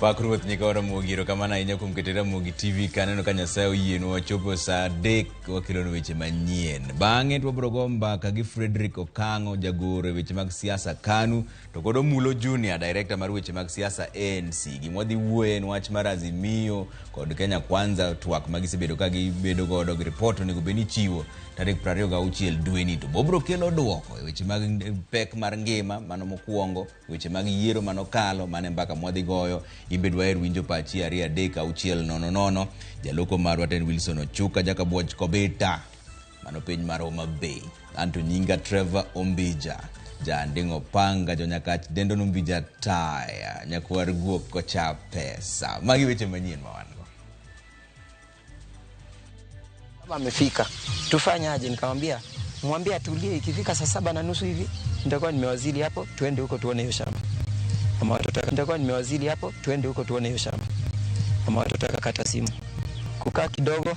Pakruoth nyika Ramogi kamana inya kumketera Ramogi TV kaneno ka Nyasaye oyienwa wachopo saa 3 wakilonu weche manyien. Bang'e to wabiro go mbaka gi Frederick Okango jagoro weche mag siasa KANU to kod Mulo Junior director mar weche mag siasa ANC. Gimodhi wuoye en wach mar Azimio kod Kenya Kwanza twak magisebedo ka gibedo godo gi report onego beni chiwo tarik 26 dwe ni to bobro kelo duoko weche mag pek mar ngima mano mokuongo, weche mag yiero mano kalo mane mbaka modhi goyo ibedwa winjo pachi 2-6-000 jaloko marwa ten Wilson Ochuka jakabuoch Kobeta mano piny mar Homa Bay anto nyinga Trevor Ombija jandingo panga jonyakach dendo Ombija taya nyakwar guok kocha pesa magi weche manyien mawango. Baba amefika tufanyaje? Nikamwambia mwambie atulie, ikifika saa 7:30 hivi nitakuwa nimewazili hapo, twende huko tuone hiyo shamba. Mama watoto nitakuwa nimewazili hapo, twende huko tuone hiyo shamba. Mama watoto akakata simu. Kukaa kidogo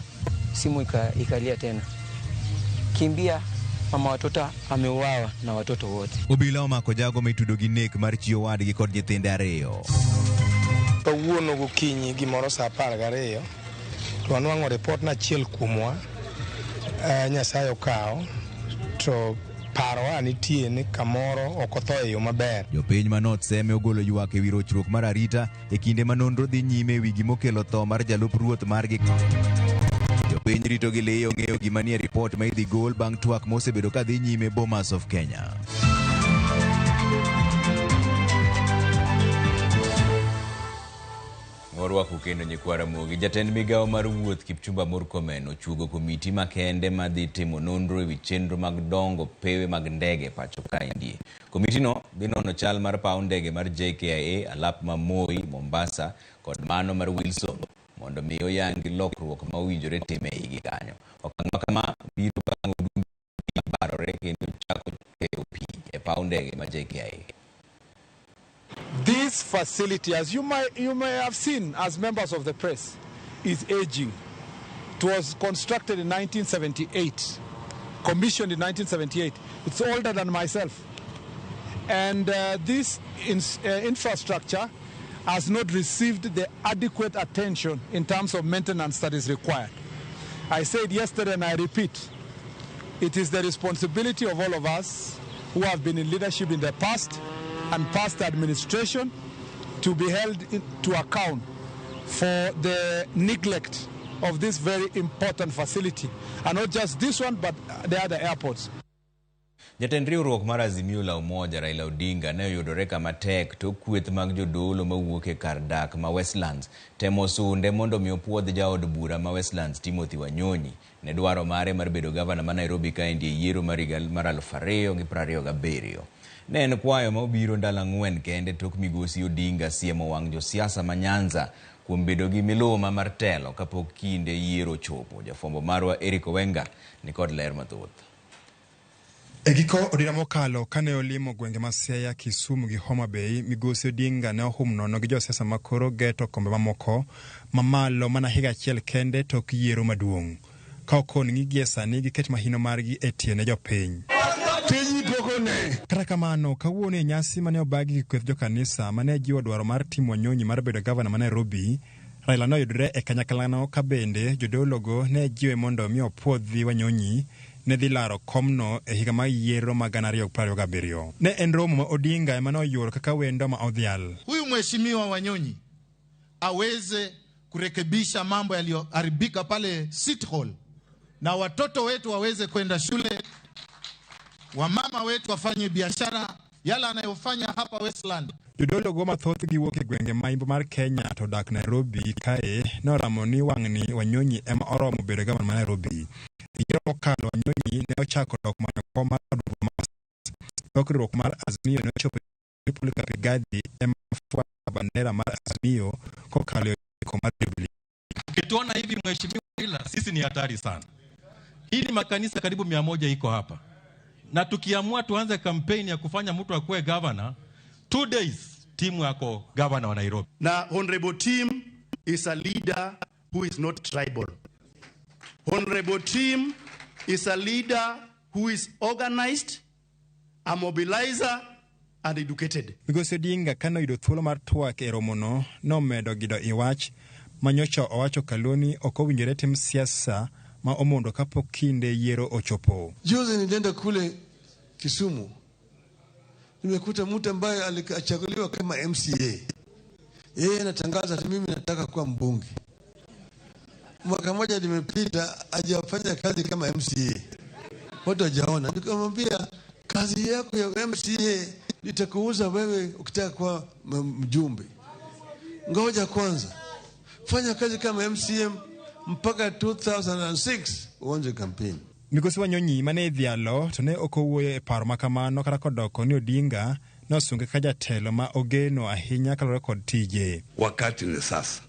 simu ikalia tena. Kimbia, mama watoto ameuawa na watoto wote. Obila omako jago mitudo gi nek mar chiyo wadgi kod nyithinde ariyo. Kawuono gokinyi gimoro saa 12 to anwang'o report na chiel kuomwa Nyasaye okawo to paro nitie ni kamoro okotho e yo maber. Jopiny manot seme ogolo ywak e wi rochruok mar arita e kinde manonro dhi nyime e wi gimokelo tho mar jalup ruoth margi. Jopiny rito gi leyo ng'eyo gima nie report ma idhi gol bang' twak mosebedo ka dhi nyime Bomas of Kenya. Morwako kendo nyikwa Ramogi jatend migawo mar wuoth Kipchumba Murkomen ochugo komiti makende madhi timo nonro e wi chenro mag dongo pewe mag ndege pacho kae. Komiti no dhi nono chal mar paw ndege mar JKIA alap ma Moi, Mombasa kod mano mar Wilson mondo mi oyangi lokruok ma owinjore time igi kanyo. Okang' kama biro bang' odumbi barore kendo chako keyo pi e paw ndege mar JKIA. This facility, as you may have seen as members of the press, is aging. It was constructed in 1978, commissioned in 1978. It's older than myself. And this infrastructure has not received the adequate attention in terms of maintenance that is required. I said yesterday and I repeat, it is the responsibility of all of us who have been in leadership in the past and past administration to be held to account for the neglect of this very important facility. And not just this one, but the other airports. Jatend riwruok mar Azimio la Umoja Raila Odinga ne oyudore kama tek to kweth mag jodolo mawuok e kar dak ma Westlands temo sunde mondo mi opuodh jaod bura ma Westlands Timothy Wanyonyi ne dwaro mare mar bedo gavana ma Nairobi ka endi yiero mar 2027. Ne en kwayo ma obiro ndalo 4 kende tok migosi Odinga siemo wang' josiasa ma Nyanza kuom bedo gi miluma mar telo kapok kinde yiero chopo. Jafwambo marwa Eric Owenga ni kod ler mathoth. Egiko odira mokalo kane olimo gwenge ma Siaya, Kisumu gi Homa Bay, migosi Odinga ne ohum nono gi josiasa makoro geto kombe mamoko mamalo mana higa achiel kende tok yiero maduong'. Ka okon ng'igie sani giket mahino margi e tiene jopiny. Kata kamano, kawuono e nyasi mane obagi gi kweth jokanisa mane jiwo dwaro mar timo Wanyonyi mar bedo gavana ma Nairobi, Raila noyudre e kanyaklano ka bende jodologo ne jiwe mondo mi opuodhi Wanyonyi ne dhi laro komno e higa ma yiero ma 2027. Ne en romo ma Odinga ema noyuoro kaka wendo ma odhial. Huyu mheshimiwa Wanyonyi aweze kurekebisha mambo yaliyoharibika pale City Hall, na watoto wetu waweze kwenda shule, wamama wetu wafanye biashara yala anayofanya hapa Westland. Jodologo mathoth giwuok e gwenge ma imbo mar Kenya to dak Nairobi kae noramo ni wang'ni Wanyonyi ema oromo bedo gavana ma Nairobi. Yiero mokalo Wanyonyi ne ochako dok mana kom mar riwruok mar Azimio ne ochopo Republika Rigathi ema fwa bandera mar Azimio kokalo kom mar Jubilee. Ukituona hivi mheshimiwa Raila, sisi ni hatari sana. Hii ni makanisa karibu 100 iko hapa. Na tukiamua tuanze kampeni ya kufanya mtu akuwe governor, 2 days timu yako governor wa Nairobi. Na Honorable Tim is a leader who is not tribal. Honorable Tim is a leader who is organized, a mobilizer, and educated. Migosi Odinga kano yudo thuolo mar twak e romono nomedo gido iwach manyocha owacho kaloni ok owinjore tim siasa ma omondo kapok kinde yiero ochopo. Juzi nilienda kule Kisumu, nimekuta mtu ambaye alichaguliwa kama MCA. Yeye anatangaza mimi nataka kuwa mbunge. Mwaka mmoja limepita hajafanya kazi kama MCA. Watu hajaona. Nikamwambia kazi yako ya MCA nitakuuza wewe ukitaka kuwa mjumbe. Ngoja kwanza fanya kazi kama MCM mpaka 2006 uanze kampeni. Migosi Wanyonyi mane dhialo to ne okowuoyo e paro makamano kata kodoko ni Odinga nosunge ka jatelo ma ogeno ahinya kalore kod tije. Wakati ni sasa.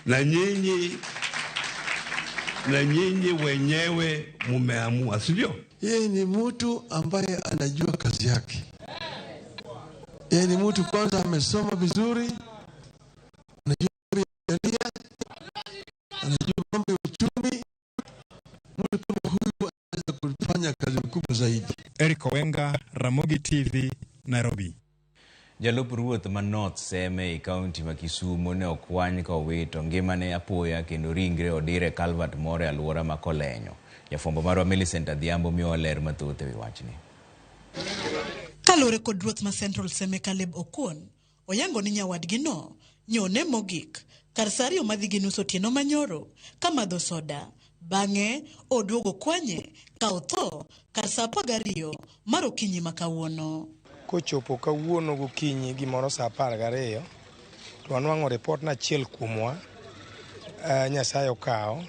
Na nyinyi wenyewe mumeamua, sivyo? Yeye ni mtu ambaye anajua kazi yake. Yeye ni mtu kwanza amesoma vizuri, anajua sheria, anajua mambo ya uchumi. Mtu kama huyu anaweza kufanya kazi kubwa zaidi. Eric Owenga, Ramogi TV, Nairobi. Jalup ruoth ma North Seme kaunti ma Kisumu ne okwany ka owito ngimane apoya kendo ringre odire Calvert moro alwora ma Kolenyo. Jafwambo marwa Millicent Adhiambo miyo ler mathoth ewi wachni. Kalore kod ruoth ma Central Seme Caleb Okon oyango ni nyawadgi no nyone mogik kar sa ariyo madhi gi nus otieno manyoro kamadho soda bang'e oduogo kwanye ka otho kar sa 12 mar okinyi ma kawuono. Kochopo kawuono gokinyi gimoro saa 12 to anwang'o report na achiel kuomwa Nyasaye okawo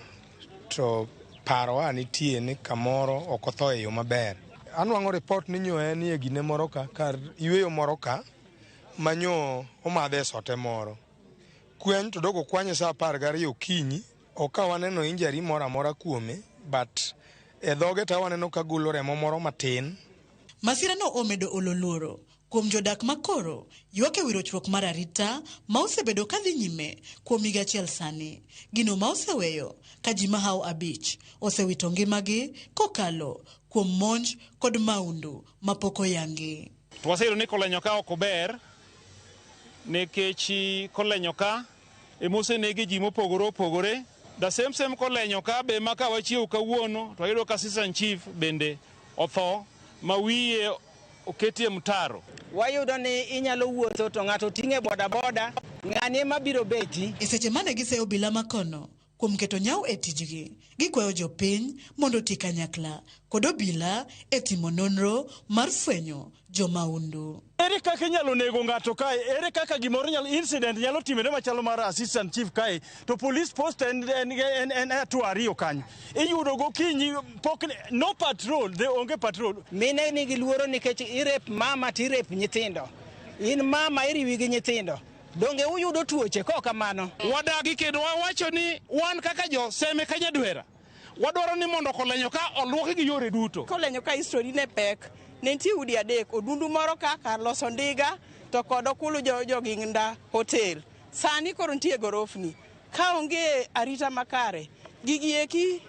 to parowa nitie ni kamoro ok otho e yo maber. Anwang'o report ni nyo en e gine moro ka kar yweyo moro ka manyo omadhe sote moro. Kweny to dogo kwanye saa 12 okinyi ok waneno injury moro amora kuome but e dhoge ta waneno ka golo remo moro matin. Masira no omedo ololoro kuom jodak makoro ywak e wirochruok mar arita ma osebedo kadhi nyime kuom higa achiel sani. Gino ma oseweyo ka ji mahao 5 osewito ngimagi kokalo kuom monj kod maundu mapok oyangi. Twaseyudo ni Kolenyo ka ok ober nikech Kolenyo ka emosenegi ji mopogore opogore. The same Kolenyo ka be maka wachiew kawuono to ayudo ka assistant chief bende otho ma wiye oketie mtaro. Wayudo ni inyalo wuotho to ng'ato ting'e boda ng'ani mabiro beti. E seche mane giseyo obila makono kuom keto nyau e tijgi, gikwayo jopiny mondo ti kanyakla kod obila e timo nonro mar fwenyo jomaundu. Ere kaka inyalo nego ng'ato kae? Ere kaka gimoro incident nyalo timore machalo mar assistant chief kae to police post en atu ariyo kanyo. Iyudo gokinyi pok no patrol, the onge patrol. Mine nigi luoro nikech irep mama tirep nyithindo. In mama iriwi gi nyithindo. Donge uyudo tuoche ko kamano. Wadagi kendo wawacho ni wan kaka jo Seme Kanyadwera wadwaro ni mondo Kolenyo ka oluoki gi yore duto. Kolenyo ka histori ne pek ne nitie udi adek, odundu moro ka kar loso ndiga to kod okulu joginda hotel. Sani koro nitie gorofni ka onge arita makare gigi eki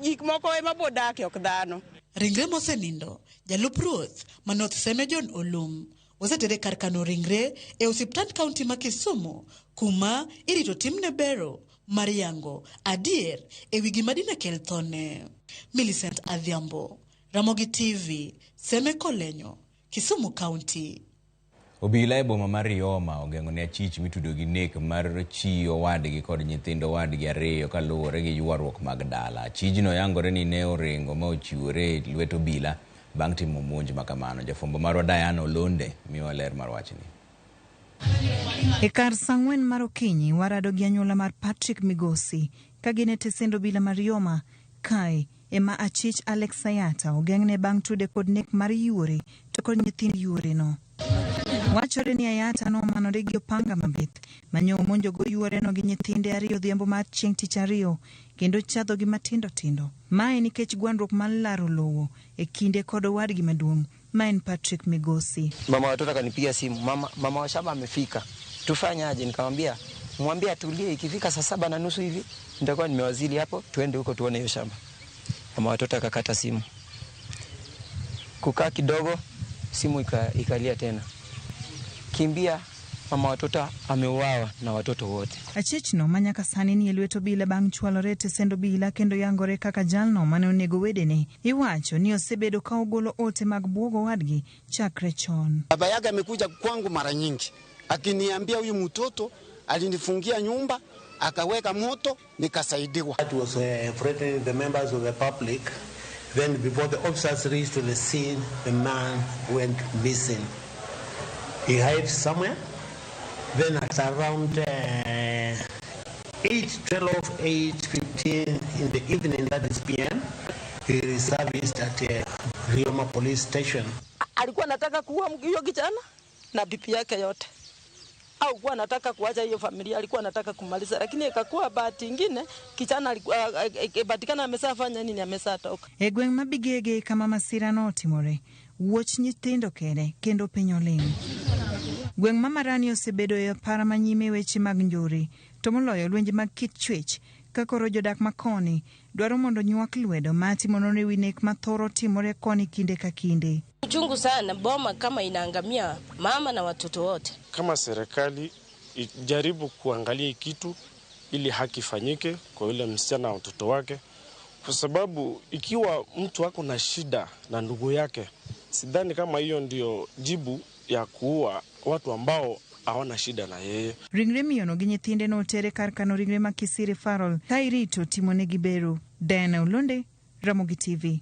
gik moko ema bodake ok dhano. Ringre mosenindo jalup ruoth ma North Seme John Olum osetere kar kano ringre e osiptand kaunti ma Kisumu kuma irito timne bero mar yango adier e wi gima dine kel thone. Millicent Adhiambo, Ramogi TV, Seme Kolenyo, Kisumu County. Obila e boma mar Yoma ogeng'o ne achich mitudo gi nek mar chi owadgi kod nyithindo wadgi 2 kaluwore gi ywaruok mag dala. Achijno yangore ni ne oringo ma ochiwore lwet obila bang' timo monj makamano. Jafwambo marwa Diana Olonde miyo ler mar wachni. E kar sang'wen mar okinyi warado gi anyuola mar Patrick Migosi ka gine tesendo obila mar Yoma kae ema achich Alex Sayata ogeng'ne bang' tude kod nek mar yuore to kod nyithind yuore no. Wachore ni Ayata no manore gi opanga mabith manyo monjo go yuore no gi nyithinde 2 dhiambo mar chieng' tich ariyo kendo chadho gi matindo tindo. Mae nikech gwandruok mar laro lowo e kinde kod wadgi maduong' maen Patrick Migosi. Mama watoto akanipigia simu, mama wa shamba amefika. Tufanyaje? Nikamwambia mwambie atulie, ikifika saa 7:30 hivi nitakuwa nimewazili hapo, tuende huko tuone hiyo shamba. Mama watoto akakata simu. Kukaa kidogo simu ikalia tena, kimbia, mama watoto ameuawa na watoto wote. Achechno manyaka sani ni elweto bila bang' chwalore tesendo bila kendo yangore kaka jalno mane onego wedene. Iwacho ni osebedo ka ogolo ote mag buogo wadgi chakre chon. Baba yake amekuja kwangu mara nyingi akiniambia huyu mtoto alinifungia nyumba akaweka moto nikasaidiwa. That was threatening the members of the public. Then before the officers reached to the scene, the man went missing. He hid somewhere. Then at around 8:15 in the evening, that is PM, he reserved at Rioma police station. Alikuwa anataka kuua hiyo kijana na bibi yake yote. Au kuwa anataka kuacha hiyo familia, alikuwa anataka kumaliza, lakini ikakuwa bahati nyingine kijana batikana amesafanya nini, amesatoka. Egweng mabigege kama masira no timore, wuoch nyithindo kendo piny oling'. Gweng' mamarani osebedo e para manyime weche mag njore, to moloyo lwenje mag kit chwech, ka koro jodak makoni dwaro mondo nyuak lwedo matimo nonro ewi nek mathoro timore koni kinde ka kinde. Uchungu sana boma kama inaangamia mama na watoto wote. Kama serikali ijaribu kuangalia kitu ili haki fanyike kwa yule msichana na watoto wake, kwa sababu ikiwa mtu wako na shida na ndugu yake, sidhani kama hiyo ndio jibu ya kuua watu ambao hawana shida na yeye. Ringre miyono gi nyithinde no tere kar kano ringre ma Kisiri Farol ka irito timonegi bero. Diana Ulunde, Ramogi TV.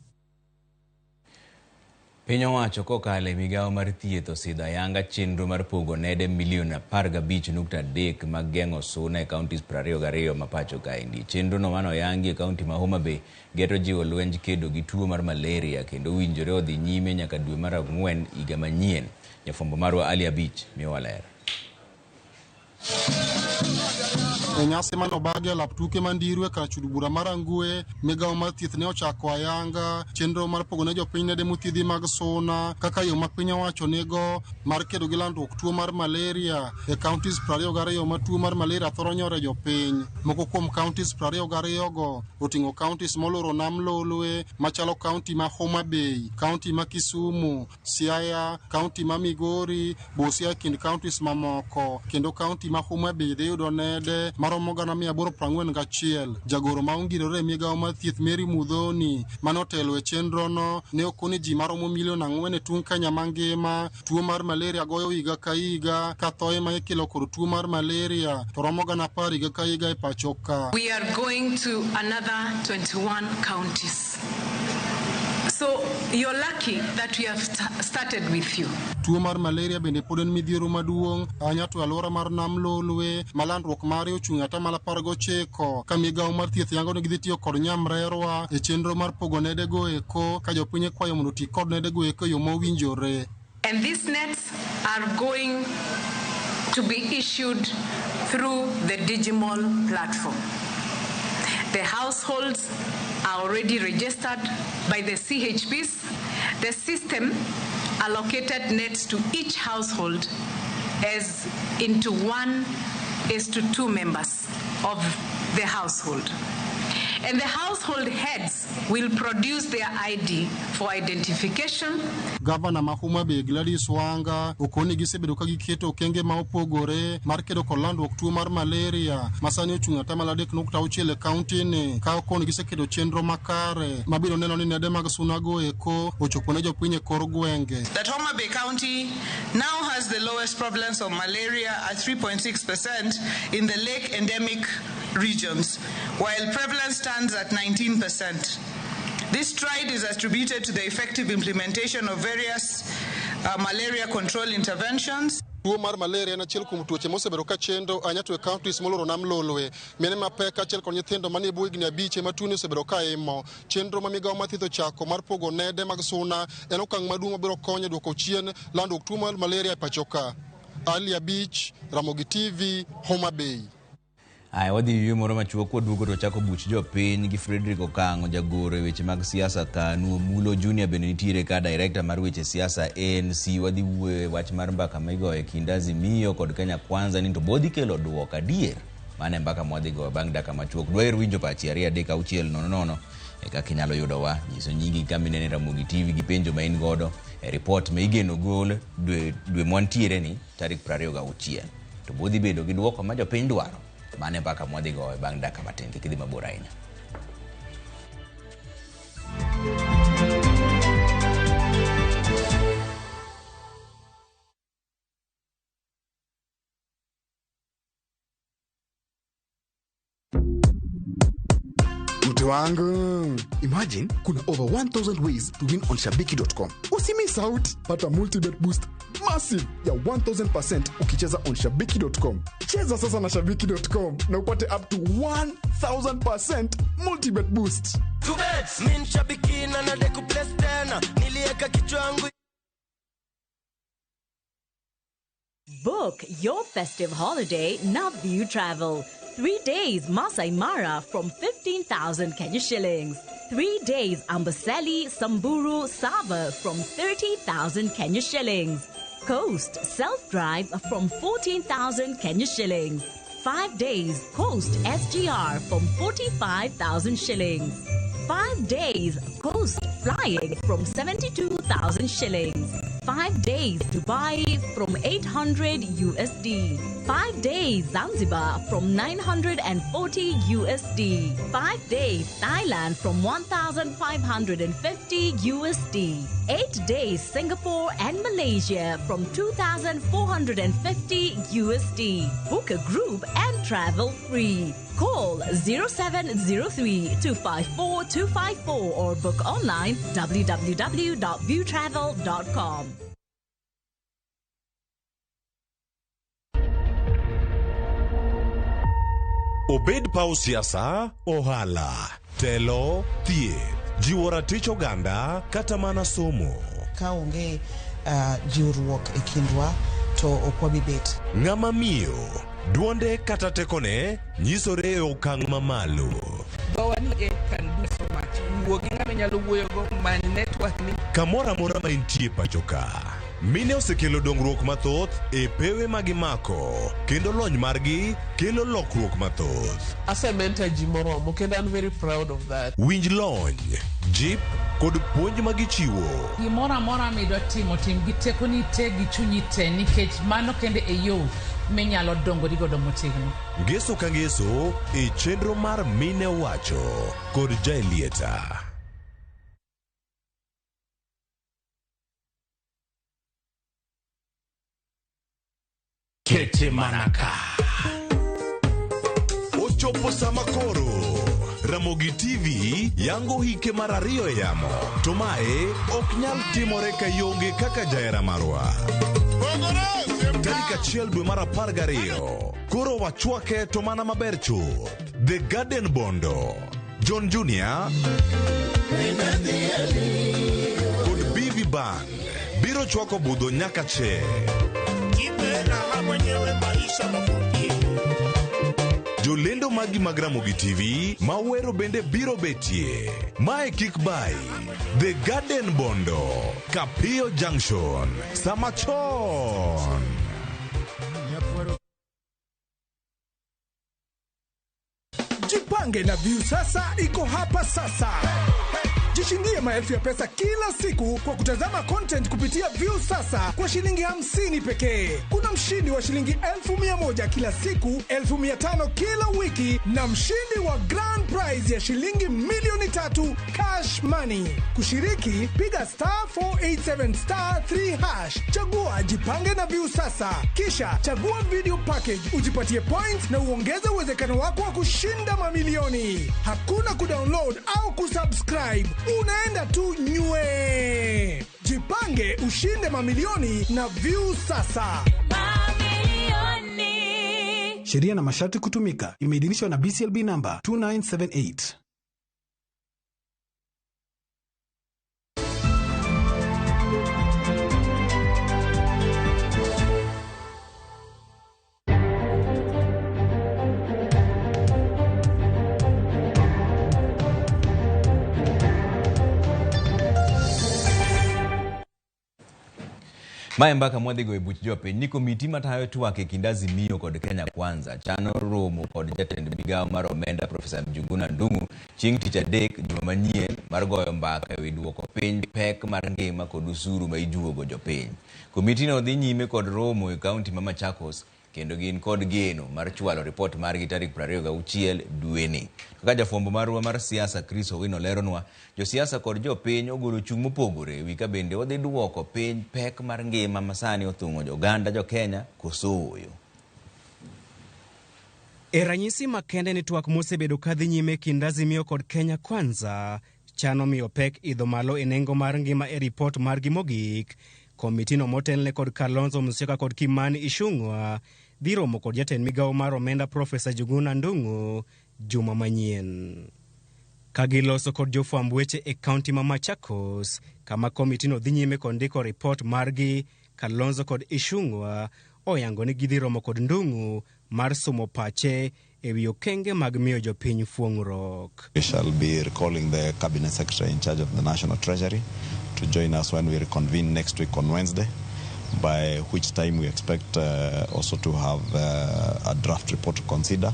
Piny owacho kokalo e migawo mar thieth osidho ayanga chenro mar pogo nede milion 15.3 mag geng'o suna e kauntis 22 ma pacho kaendi. Chenro no mano oyangi e kaunti ma Homa Bay geto jiwo lwenj kedo gi tuo mar malaria kendo winjore odhi nyime nyaka dwe mar 4 higa manyien. Jafwambo marwa Ali Abich miyowa ler. E nyasi manobagi laptuke mandirwe kar chud bura mar Angwe, migawo mar thieth ne ochako ayanga chenro mar pogo ne jopiny nede mothiedhi mag suna kaka yo ma piny owacho nego mar kedo gi landruok tuo mar malaria e counties 22 ma tuo mar malaria thoro nyore jopiny. Moko kuom counties 22 go oting'o counties moloro nam Lolwe machalo county ma Homa Bay, county ma Kisumu, Siaya, county ma Migori, Busia kind counties mamoko, kendo county ma Homa Bay de yudo nede maromo gana 841. Jagoro ma ongirore migawo mar thieth Mary Mudhoni manotelo e chenro no ne okoni ji maromo milion 4 e tung Kenya mangima tuo mar malaria goyo higa ka higa ka thoe ma ikelo kod tuo mar malaria to romo gana 10 higa ka higa e pacho ka. We are going to another 21 counties. So you're lucky that we have started with you. Tuo mar malaria bende pod en midhiero maduong' ahinya to alwora mar nam Lolwe malandruok mare ochung' ata malo 19 ka migawo mar thieth yango ni gidhi tiyo kod nyamrerwa e chenro mar pogo nedego eko ka jopiny kwayo mondo ti kod nedego eko yo mowinjore. And these nets are going to be issued through the digital platform. The households are already registered by the CHPs. The system allocated nets to each household as into 1:2 members of the household. And the household heads will produce their ID for identification. Governor ma Homa Bay Gladys Wanga okoni gisebedo ka giketo okenge ma opogore mar kedo kod landruok tuo mar malaria masani ochung' ata malo 3.6 e kaunti ni ka okoni gisekedo chenro makare mabiro neno ni nede mag sunago eko ochopo ne jopiny e kor gwenge. That Homa Bay County now has the lowest prevalence of malaria at 3.6% in the lake endemic regions, while prevalence stands at 19%. This stride is attributed to the effective implementation of various malaria control interventions. Tuo mar malaria na achiel kuom tuoche mosebedo ka chendo anyato e counties moloro nam Lolwe mene mapek achiel kod nyithindo manie bwo higni 5 ma tuo ni osebedo ka imo. Chenro ma migawo mar thieth ochako mar pogo nede mag suna en okang' maduong' mabiro konyo duoko chien landruok tuo mar malaria e pacho ka. Ali Abich, Ramogi TV, Homa Bay. Wadhi yue moro machuok kwaduogo to chako buch jopiny gi Frederick Okango jagoro e weche mag siasa kanu Mulo Junior bende nitiere ka director mar weche siasa ANC. Wadhi wuoyo wach mar mbaka migoyo e kind Azimio kod Kenya Kwanza ni to bodhi kelo duoko adier mane mbaka mwadhi go bang' daka machuok. Dwaher winjo pachi 2 3 6 0 0 eka kinyalo yudowa nyiso nyingi kaminene Ramogi TV gi penjo ma in godo e report ma igeno gol dwe mwantiere ni tarik 26 to bodhi bedo gi duoko ma jopiny dwaro mane mpaka mwadhi goe bang' dakika matin kidhi mabor ahinya. Mtu wangu, imagine kuna over 1000 ways to win on shabiki.com. Usimiss out, pata multi-bet boost massive ya 1000% ukicheza on shabiki.com. Cheza sasa na shabiki.com na upate up to 1000% multi-bet boost. Two bets, min shabiki na nadeku place tena, nilieka kichwa yangu. Book your festive holiday Navview Travel. 3 days Masai Mara from 15,000 Kenya shillings. 3 days Amboseli, Samburu, Sava from 30,000 Kenya shillings. Coast Self-Drive from 14,000 Kenya shillings. 5 days Coast SGR from 45,000 shillings. 5 days Coast Flying from 72,000 shillings. 5 days Dubai from 800 USD. 5 days Zanzibar from 940 USD. 5 days Thailand from 1,550 USD. 8 days Singapore and Malaysia from 2,450 USD. Book a group and travel free. Call 0703-254-254 or book online www.viewtravel.com. Obed pau siasa, ohala, telo, thieth, jiwo ratich oganda, kata mana somo. Kaonge jiwruok e kindwa to okwabi bet. Ng'ama miyo, duonde kata tekone, nyisore e okang' mamalo. Kamora mora ma intie pachoka. Mine osekelo dongruok mathoth e pewe magimako, kendo lony margi kelo lokruok mathoth. Asementa ji moromo, kendo I'm very proud of that. Winj lony, jip kod puonj magichiwo. Gimoro amora midwa timo, tim gi tekoni te gi chunyi te, nikech mano kende e yo minyalo dongo godo motegno. Ngeso ka ngeso e chenro mar Mine Wacho kod Jaelieta. Kete manaka. Ochopo sama koro. Ramogi TV yango hike mar 2 e yamo. To mae ok nyal timore kayonge kaka jahera marwa. Tarik 1 dwe mar 12. Koro wachwake to mana maber chuth. The Garden Bondo, John Junior kod BV Band biro chwako budho nyaka che. Jolendo magi mag Ramogi TV mawero bende biro betie. Mae kik bai. The Garden Bondo, Kapio Junction, Samachon. Jipange na View sasa iko hapa sasa. Jishindie maelfu ya pesa kila siku kwa kutazama content kupitia View sasa kwa shilingi 50 pekee. Kuna mshindi wa shilingi 1,100 kila siku, 1,500 kila wiki na mshindi wa grand prize ya shilingi milioni 3 cash money. Kushiriki, piga *487*3#. Chagua Jipange na View sasa. Kisha chagua video package, ujipatie points na uongeze uwezekano wako wa kushinda mamilioni. Hakuna kudownload au kusubscribe. Unaenda tu nywe. Jipange ushinde mamilioni na View sasa. Mamilioni. Sheria na masharti kutumika. Imeidhinishwa na BCLB namba 2978. Mae mbaka mwadhigo e buch jope niko mitima tayo tuwake kindazi miyo kod Kenya Kwanza chano romo kod jatend migao mar omenda Profesa Mjunguna Ndung'u chieng' tich adek juma manyien mar goyo mbaka ewi duoko piny pek mar ngima kod usuru ma ijuogo jopiny. Komitino dhi nyime kod romo e kaunti ma Machakos kendo gin kod geno mar chwalo ripot margi tarik 26 dweni. Kaka jafwambo marwa mar siasa Chris Owino leronwa, josiasa kod jopiny ogolo chung' mopogore ewi ka bende odhi duoko piny pek mar ngima masani othung'o oganda jo Kenya koso oyo. E ranyisi makende ni twak mosebedo kadhi nyime kind Azimio kod Kenya Kwanza chano miyo pek idho malo e nengo mar ngima e ripot margi mogik, komitino motelne kod Kalonzo Musyoka kod Kimani Ichung'wa dhi romo kod jatend migawo mar omenda Profesa Juguna Ndung'u juma manyien. Kagiloso kod jofwamb weche e kaunti ma Machakos, kama komitino dhi nyime kod ndiko ripot margi, Kalonzo kod Ichung'wa oyango ni gidhi romo kod Ndung'u mar somo pache ewi okenge mag miyo jopiny fuong'ruok. We shall be recalling the cabinet secretary in charge of the National Treasury to join us when we reconvene next week on Wednesday, by which time we expect also to have a draft report to consider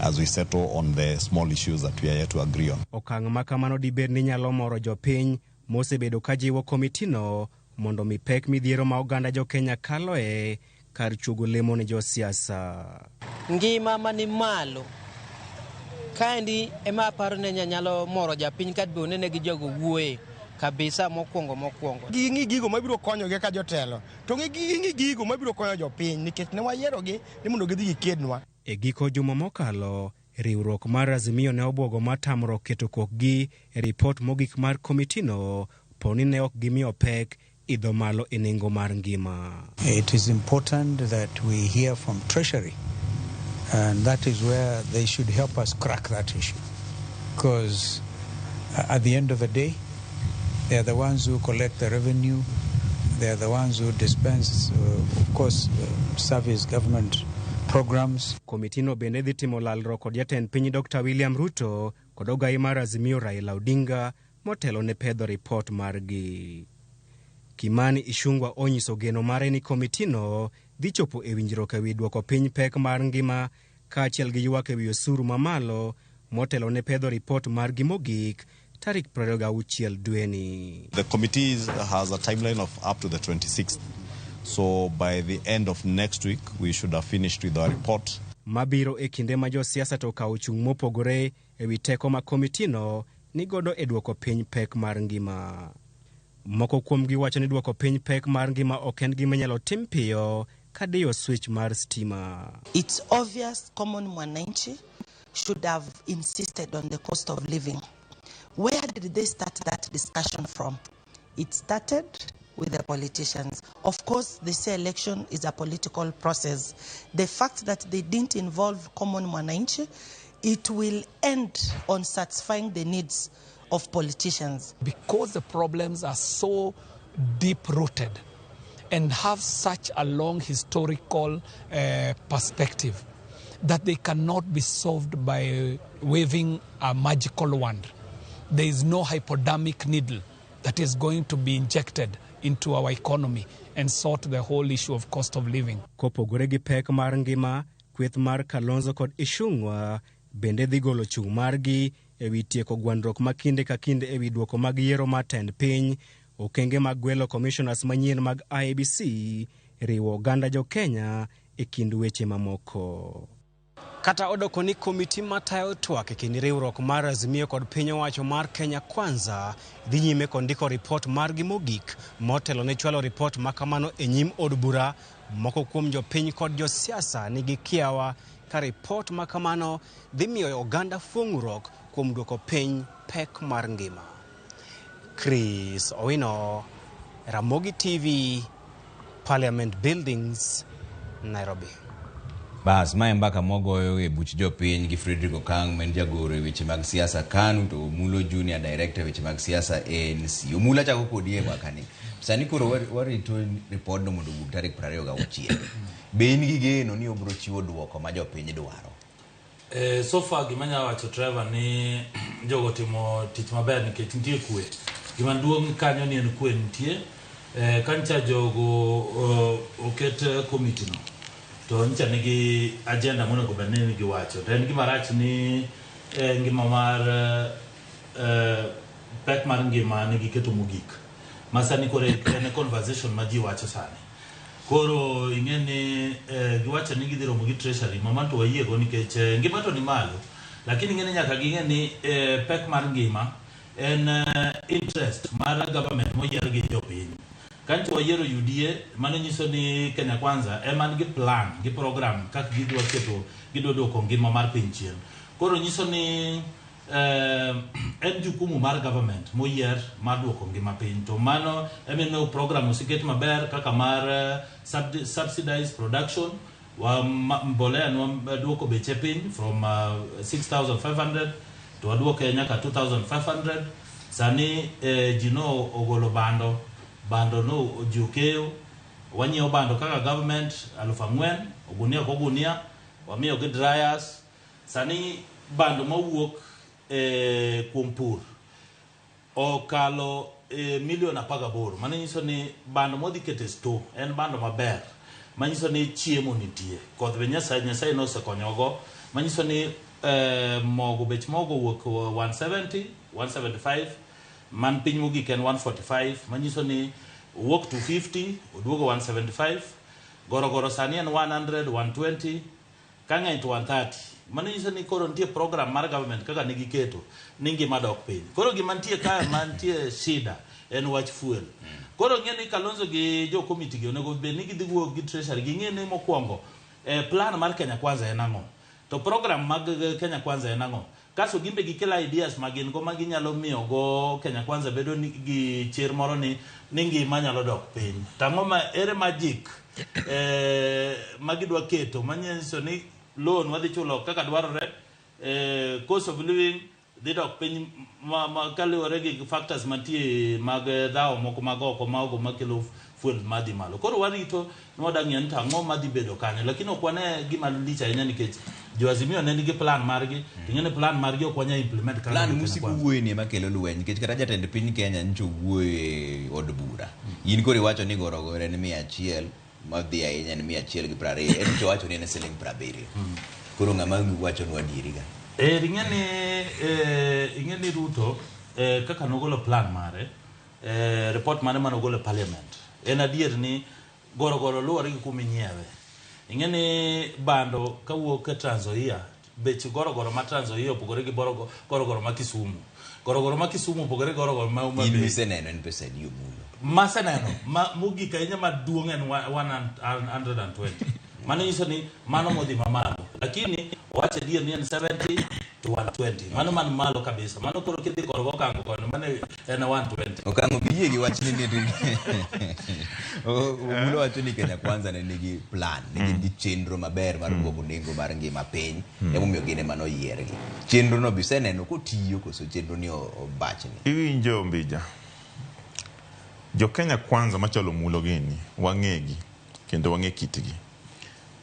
as we settle on the small issues that we are yet to agree on. Okang' makamano dibed ni nyalo moro jopiny mosebedo kajiwo komitino mondo mi pek midhiero ma oganda jo Kenya kaloe kar chugo lemo ne jo siasa. Ngima mani malo kaendi ema aparo ne nyalo moro japiny kadbo ne gi jogo wuoye kabisa mokwongo gingi gigo mabiro konyo gi ka jotelo to gingi gigo mabiro konyo jopiny nikech ne wayiero gi ni mondo gidhi gikednwa. E giko juma mokalo, riwruok mar Azimio ne obwogo mar tamruok keto kokgi e ripot mogik mar komitino poni ne ok gimiyo pek idho malo e nengo mar ngima. It is important that we hear from Treasury, and that is where they should help us crack that issue, because at the end of the day they are the ones who collect the revenue, they are the ones who dispense of course service government programs. Komitino bende dhi timo lalruok kod jatend piny Dr. William Ruto kod ogai mar Azimio Raila Odinga motelo ne pedho ripot margi. Kimani Ichung'wa onyiso geno mare ni komitino dhi chopo e winjruok ewi duoko piny pek mar ngima kaachiel gi ywak ewi osuru mamalo motelo ne pedho ripot margi mogik tarik 26 dweni. The committee has a timeline of up to the 26th. So by the end of next week we should have finished with our report. Mabiro e kinde ma jo siasa to kawo chung' mopogore ewi teko ma komitino ni godo e duoko piny pek mar ngima. Moko kuomgi wacho ni duoko piny pek mar ngima ok en gima nyalo tim piyo kadiyo switch mar stima. It's obvious common mwananchi should have insisted on the cost of living. Where did they start that discussion from? It started with the politicians. Of course, they say election is a political process. The fact that they didn't involve common mwananchi, it will end on satisfying the needs of politicians. Because the problems are so deep-rooted and have such a long historical perspective that they cannot be solved by waving a magical wand. There is no hypodermic needle that is going to be injected into our economy and sort the whole issue of cost of living. Kopogore gi pek mar ngima, kweth mar Kalonzo kod Ichung'wa bende dhi golo chung' margi ewi tieko gwandruok ma kinde ka kinde ewi duoko mag yiero mar tend piny, okenge mag gwelo commissioners manyien mag IEBC, riwo oganda jo Kenya e kind weche mamoko. Kata odoko ni komiti matayo twak e kind riwruok mar Azimio kod piny owacho mar Kenya Kwanza dhi nyime kod ndiko ripot margi mogik motelo ne chwalo ripot makamano e nyim od bura. Moko kuom jopiny kod josiasa nigi kiawa ka ripot makamano dhi miyo oganda fuong'ruok kuom duoko piny pek mar ngima. Chris Owino, Ramogi TV, Parliament Buildings, Nairobi. Bas, mae mbaka mogoyo e buch jopiny gi Frederick Okang' men jagoro e weche mag siasa KANU to Mulo Junior Director e weche mag siasa ANC. Omula chako kodi e mwakani. Sani koro warito report no mondo wuog tarik 26. Be in gi geno ni obro chiwo duoko ma jopiny dwaro? So far gimanya wacho Trevor ni jogo timo tich maber nikech nitie kwe. Gima duong' kanyo ni en kwe nitie. Kancha jogo oket committee no. To ncha nigi agenda monego bedni nigi wacho. To en gima rach ni ngima mar pek mar ngima nigi keto mogik masani kore en conversation ma ji wacho sani koro ing'eni giwacho ni gidhi romo gi treasury mama to wayiego nikech ngima to ni malo lakini ing'eni nyaka ging'eni pek mar ngima en interest mar government moyier gi jopiny kanto wayiero UDA mano nyiso ni Kenya Kwanza ema nigi plan gi program kaka gidwa dwoko ngima mar piny chien koro nyiso ni en jukumu mar government moyier mar dwoko ngima piny to mano emeno program oseket maber kaka mar subsidized production wa mbolea no dwoko beche piny from 6,500 to wadwoke nyaka 2,500 sani jino ogolo bando no jukeo wanyiewo bando kaka government 4,000 ogunia ko gunia wamiyo gi dryers sani bando mawuok kuom pur okalo milion 18 mano nyiso ni bando modhi kete store en bando maber manyiso ni chiemo nitie koth be Nyasaye nosekonyogo manyiso ni mogo bech mogo wuok 170 175 man piny mogik en 145 manyiso ni wuok 250 oduogo 175 gorogoro sani en 100 120 kang'eny to 130 mano nyiso ni koro nitie program mar government kaka nigi keto ni ngima dok piny koro gima nitie kaya mantie shida en wach fuel koro ng'e ni Kalonzo gi jo committee gi onego bed ni gidhi wuok gi treasury ging'e ni mokwongo plan mar Kenya Kwanza en ang'o to program mag Kenya Kwanza en ang'o kaso gimbe gikelo ideas magin go maginyalo miyo go Kenya Kwanza bedo gi chir moro ni ngima nyalo dok piny tang'o ma ere magic magidwa keto manyiso ni loan wadhi chulo kaka dwarore cost of living dhi dok piny kaluwore gi factors mantie mag dhawo moko mag oko mago makelo fuel madhi malo koro warito nwadang'e ni ang'o madhi bedo kanyo lakini ok wane gima lich ahinya nikech jo Azimio ne nigi plan margi ting'ene plan margi ok wanya implement plan musiko wuoye ni makelo lweny nikech kata jatend piny Kenya ncho wuoye od bura in koro iwacho ni gorogoro en 100 madhi ahinya ni 120 en to wacho ni en siling 70 koro ng'ama wacho ni adieri ga ing'eni Ruto kaka nogolo plan mare report mane manogolo parliament en adier ni gorogoro luwore gi kuma inyiewe ing'eni bando kawuok e Trans Nzoia bech gorogoro ma Trans Nzoia opogore gi gorogoro ma Kisumu opogore gi gorogoro ma Homa Bay in miseneno en pesa dio mulo maseneno mogik ahinya maduong' en 120 mano nyiso ni mano modhi mamalo lakini wache dier ni en 70 to 120 mano man malo kabisa mano koro kidhi koro okango kono mano en 120 okango biyie gi wach ni mulo wacho ni Kenya Kwanza ne nigi plan nigi chenro maber mar duogo nengo mar ngima piny emomiyo gine mano yiergi chenro no biseneno kotiyo koso chenro ni obachni iwinjo Ombija jo Kenya Kwanza machalo mulo gini wang'egi kendo wang'e kitgi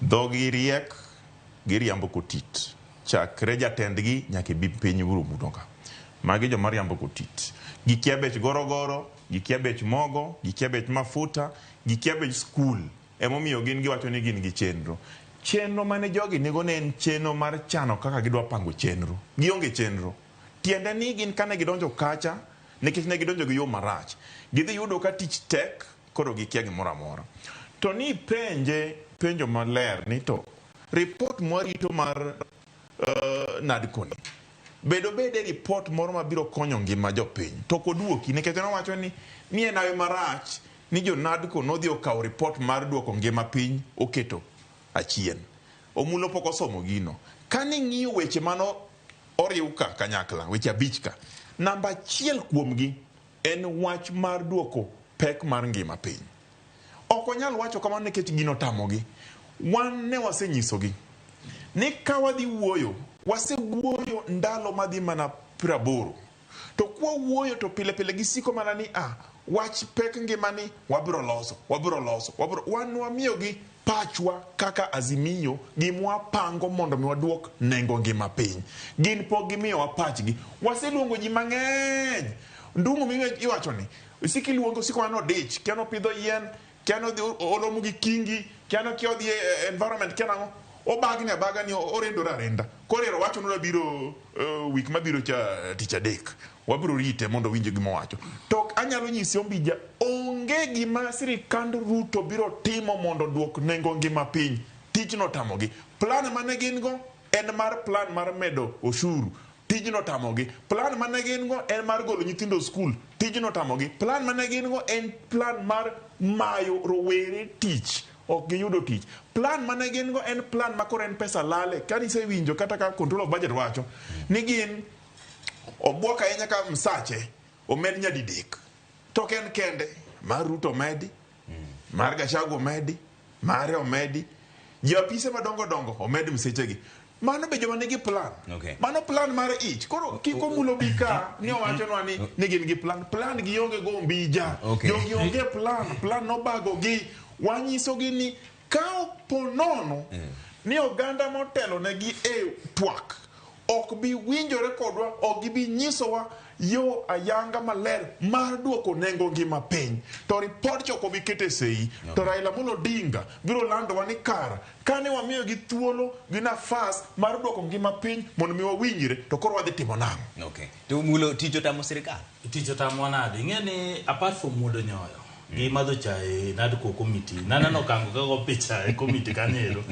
dhogi riek giriambo kotit chakre jatendgi nyaka bi piny buru mutoka magi jo mariambo kotit gikia bech gorogoro gikia bech mogo gikia bech mafuta gikia bech skul emomiyo gin giwacho ni gin gi chenro mane jogi nego ne en chenro mar chano kaka gidwa pango chenro gionge chenro tiende ni gin kane gidonjo kacha nikech ne gidonjo gi yo marach gidhi yudo ka tich tek koro gikia gimoro amora to ni penjo maler ni to report mwarito mar nadkoni bede report moro mabiro konyo ngima jopiny to koduoki nikech nowacho ni en awe marach ni jo nadko nodhi okawo report mar duoko ngima piny oketo achien omulo pok osomo gino kani ng'iyo weche mano oriw ka kanyakla weche 5 ka namba 1 kuomgi en wach mar duoko pek mar ngima piny ok onyal wacho kamano nikech gino tamogi wan ne wasenyisogi ni ka wadhi wuoyo wasewuoyo ndalo madhi mana 80 to kwa wuoyo to pile gisiko mana ni wach pek ngimani wabiro loso wan wamiyogi pachwa kaka Azimio gimwa pango mondo mi waduok nengo ngima piny gin pok gimiyowa pachgi waseluongo ji mang'eny ndungu mi iwacho ni sikiluongo sikwano dich kiano pidho yien kiano olomo gi kingi kiano kiodhi environment kiano obagni abaga ni orendo rarenda korero wacho no biro week mabiro cha tich adek wabiro rite mondo winje gima wacho to anyalo nyisi Ombija onge gima sirikand Ruto biro timo mondo duok nengo ngima piny tijno tamogi plan mane gin go en mar plan mar medo oshuru tijno tamogi plan mane gin go en mar golo nyithindo skul tijno tamogi plan mane gin go en plan mar mayo rowere tich ok giyudo tich plan mane gin go en plan makoro en pesa lale kani se winjo kata ka control of budget wacho ni gin obwoka ahinya ka msache omed nyadidek to ken kende mar Ruto medi mar Gachagua medi mare omedi ji apise madongo dongo omed msechegi mano be joma nigi plan mano plan mar ich koro kiko mulo bika ni owacho no ni gin gi plan gi onge go Ombija jogi onge plan no bago gi wanyiso gi ni kao ponono ni oganda motelo negi twak ok bi winjore kodwa ok bi nyisowa yo ayanga maler mar duoko nengo ngima piny to report choko bi kete sei to Raila Amolo Odinga biro lando wa ni kara kane wamiyo gi thuolo gi nafas mar duoko ngima piny mondo mi wawinjire to koro wadhi timo nang'o. To mulo ticho tamo sirikal ticho tamo nade ng'eni apart from mudo nyoyo gi madho chai nad ko committee nanano kango kago picha e committee kanero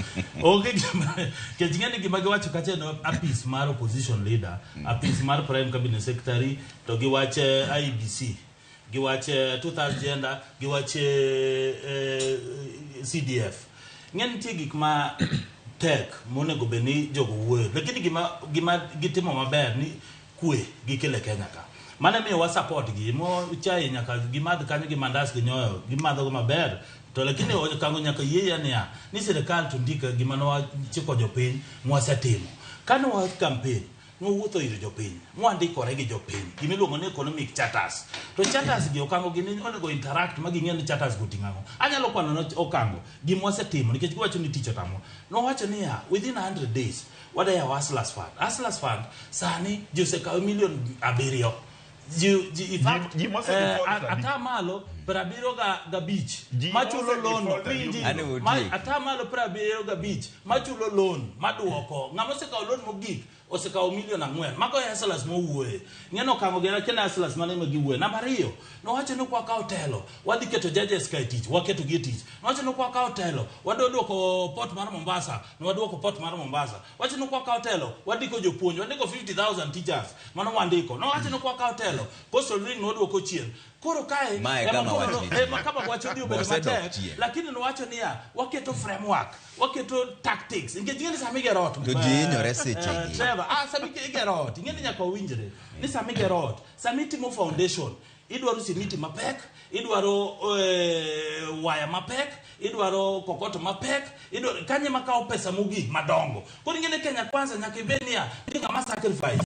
oge ke ng'eni gima giwacho kache no apis mar opposition leader apis mar prime cabinet secretary to giwache IBC giwache 2000 gender giwache CDF ng'eni tie gik ma tek monego beni jogo wuoyo lakini gima gitimo maber ni kwe gikele Kenya ka mana miyo wa support gi mo chai nyaka gimadh kanyo gi mandas gi nyoyo gimadho go maber to lakini kango nyaka yeye ni sirikal to ndika gima no chiko jopiny mwasetimo kano wa campaign nwuotho ir jopiny mwandikore gi jopiny gimiluongo ni economic charters to charters gi okango gi ni onego interact magi ng'eni charters go ting'ango anyalo kwano no okango gimwasetimo nikech giwacho ni ticho tamo no wacho ni within 100 days wada ya Hustlers Fund sani joseka $1,700,000 atamalo prabiro ga beach machulo loan atamalo prabiro ga beach machulo loan maduoko ng'amoseka loan mogik osekawo $1,400,000 mago Hustlers mowuoye ng'eno kango gena kena Hustlers mane magiwuoye namba 2 no wacho ni kwa kao telo wadhi keto judges ka tich waketo gi tich no wacho ni kwa kao telo waduoko port mar Mombasa no waduoko port mar Mombasa wacho ni kwa kao telo wadiko jopuonj wadiko 50,000 teachers mano wandiko no wacho ni kwa kao telo coastal ring no duoko chien koro kae kama wacho dio bedo matek lakini no wacho ni waketo framework waketo tactics ingejini samigerot to jinyore seche Trevor samigerot ingeni nyaka winjre ni samigerot samitimo foundation idwaro simiti mapek idwaro waya mapek idwaro kokoto mapek idwaro kanye makao pesa mogik madongo koro ingene Kenya kwanza nyaka ibenia ni kama sacrifice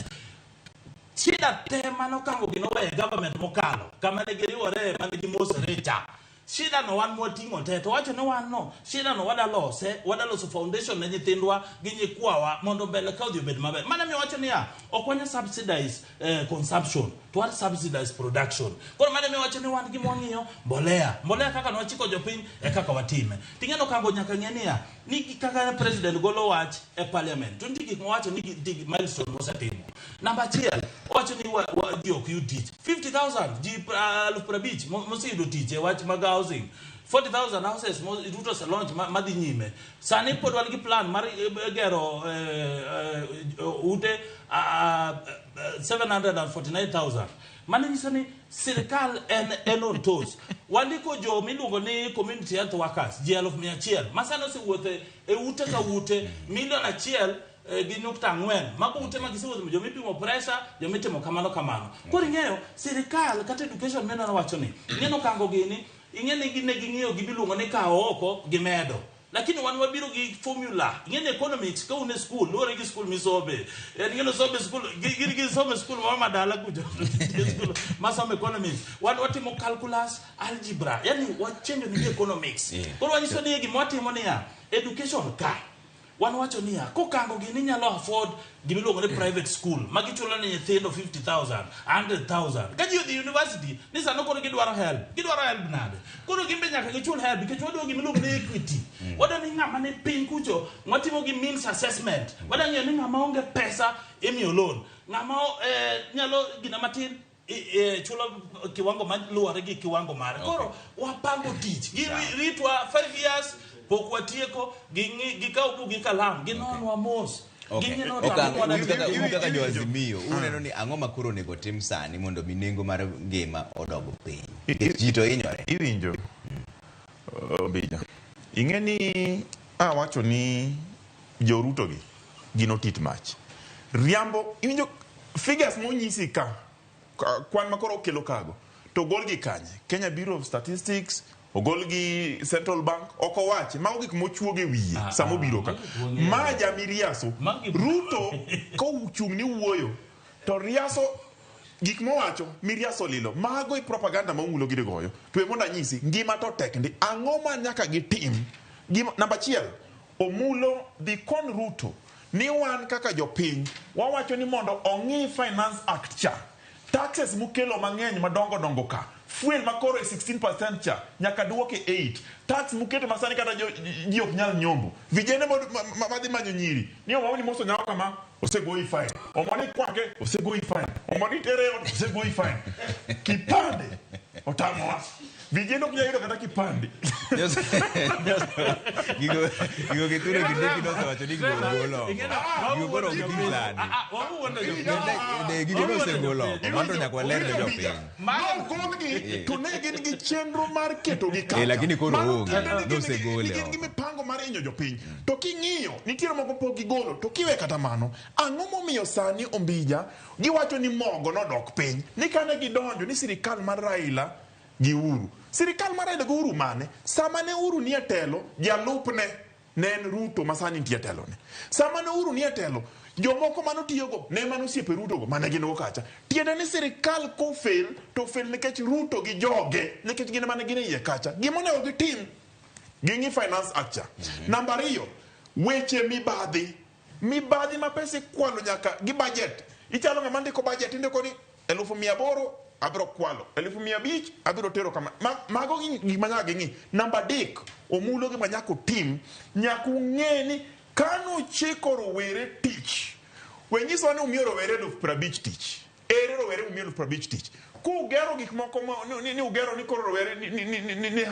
shida tema no kango ginowe government mokalo kama ne giriwore mane gimosore cha shida no wan motingo te to wacho ne wan no shida no wadaloso foundation ne nyithindwa gi nyikwawa mondo mbele ka odhi obed maber mana mi wacho ni okwanya subsidize consumption to what subsidize production koro mana mi wacho ni wan gi mwang'iyo mbolea kaka no chiko jopiny e kaka watime tingeno kango nyaka ng'enia ni kaka president golo wach e parliament to ndiki mo wacho ni dig milestone mosetimo namba 1 wacho ni di ok you teach 50,000 ji alufrabich mosido tich e wach mag housing 40,000 houses Ruto se launch madhi nyime sani pod wan gi plan mar gero ute 749,000 mane nyiso ni sirikal en on toes wandiko jo miluongo ni community health workers ji 100,000 masano se wuothe e ute ka ute $1,000,000 gi nukta 4 mago ute magisiwo jo mipimo pressure jo mitimo kamano koro ing'eyo sirikal kata education mena wacho ni ng'eno kango gini ing'ene ging'iyo gibiluongo ni kao oko gimedo lakini wan wabiro gi formula ng'ene economics ka une school lore gi school misobe ng'eno sobe school gi sobe school mama dala kujo school masome economics wan watimo calculus algebra yani wachenjo ni economics koro wanyiso ni gimwatimo ni education ka wan wacho niya kokango gini nyalo afford gimiluongo ni private school magichulo ni nyithindo 50,000 100,000 ka ji odhi university ni sano koro gidwaro help nade koro gimbe nyaka gichul help nikech wadwa gimiluongo ni equity wadwa ni ng'ama ni piny kucho watimo gi means assessment wadwa ng'eyo ni ng'ama onge pesa imiyo loan ng'ama nyalo gina matin chulo kiwango maluwore gi kiwango mare koro wapango tich ritwa 5 years pok watieko gikaw buk gi kalam ginonwa mos kaka joazimio uneno ni ang'o makoro onego tim sani mondo mi nengo mar ngima odogo piny ji to hinyore iwinjo Ombija ing'e ni awacho ni joruto gi gino tit mach riambo iwinjo figures monyisi ka kwan makoro okelo kago to gol gi kanye Kenya Bureau of Statistics ogol gi Central Bank oko wache mago gik mochuoge wiye samo biro ka maja miriaso Ruto ko uchung ni wuoyo to riaso gik mowacho miriaso lilo mago propaganda maungulo gi goyo to e monda nyisi ngima to tek ndi ang'o ma nyaka gitim namba achiel omulo dhi kon Ruto ni wan kaka jopiny wawacho ni mondo ong'i Finance Act cha taxes mukelo mang'eny madongo ka fuel makoro 16% cha nyaka duoke 8 tax muketo masani kata ji ok nyal nyombo vijene madhi manyo nyiri ni omoni moso nyawa kama osegoi fine omoni kwake osegoi fine omoni tere osegoi fine kipande otamoa vijene ok nyayudo kata kipande gigo kituro gideki nosewacho ni gigolo gigoro gidisani gigo nosegolo mondo nyaka waler ne jopiny to ne gin gi chenro mar keto gi kaka lakini koro onge nosegole gin gi mipango mar inyo jopiny to king'iyo nitiere moko pok gigolo to kiwe kata mano ang'o momiyo sani Ombija giwacho ni mogo nodok piny ni kane gidonjo ni sirikal mar Raila gi Uhuru sirikal mar Raila gi Uhuru mane sama ne Uhuru ni e telo jalupne ne en Ruto masani nitie telo ne sama ne Uhuru ni e telo jomoko manotiyogo ne manosiepe Ruto go mane gin kacha tiende ni sirikal ko fail to fail nikech Ruto gi joge nikech gin mane gin iye kacha gimonego gitim gingi Finance Act namba 2 weche mibadhi ma pesa kwalo nyaka gi budget ichalo ng'ama ndiko budget indiko ni 800 abiro kwalo 500 abiro tero kama mago gik manyaka ging'i namba 3 omulo gi manyako tim nyaka ung'eni kano chiko rowere tich wenyiso ni umiyo rowere 50 tich ere rowere umiyo 50 tich kugero gik moko ni ugero ni koro rowere ni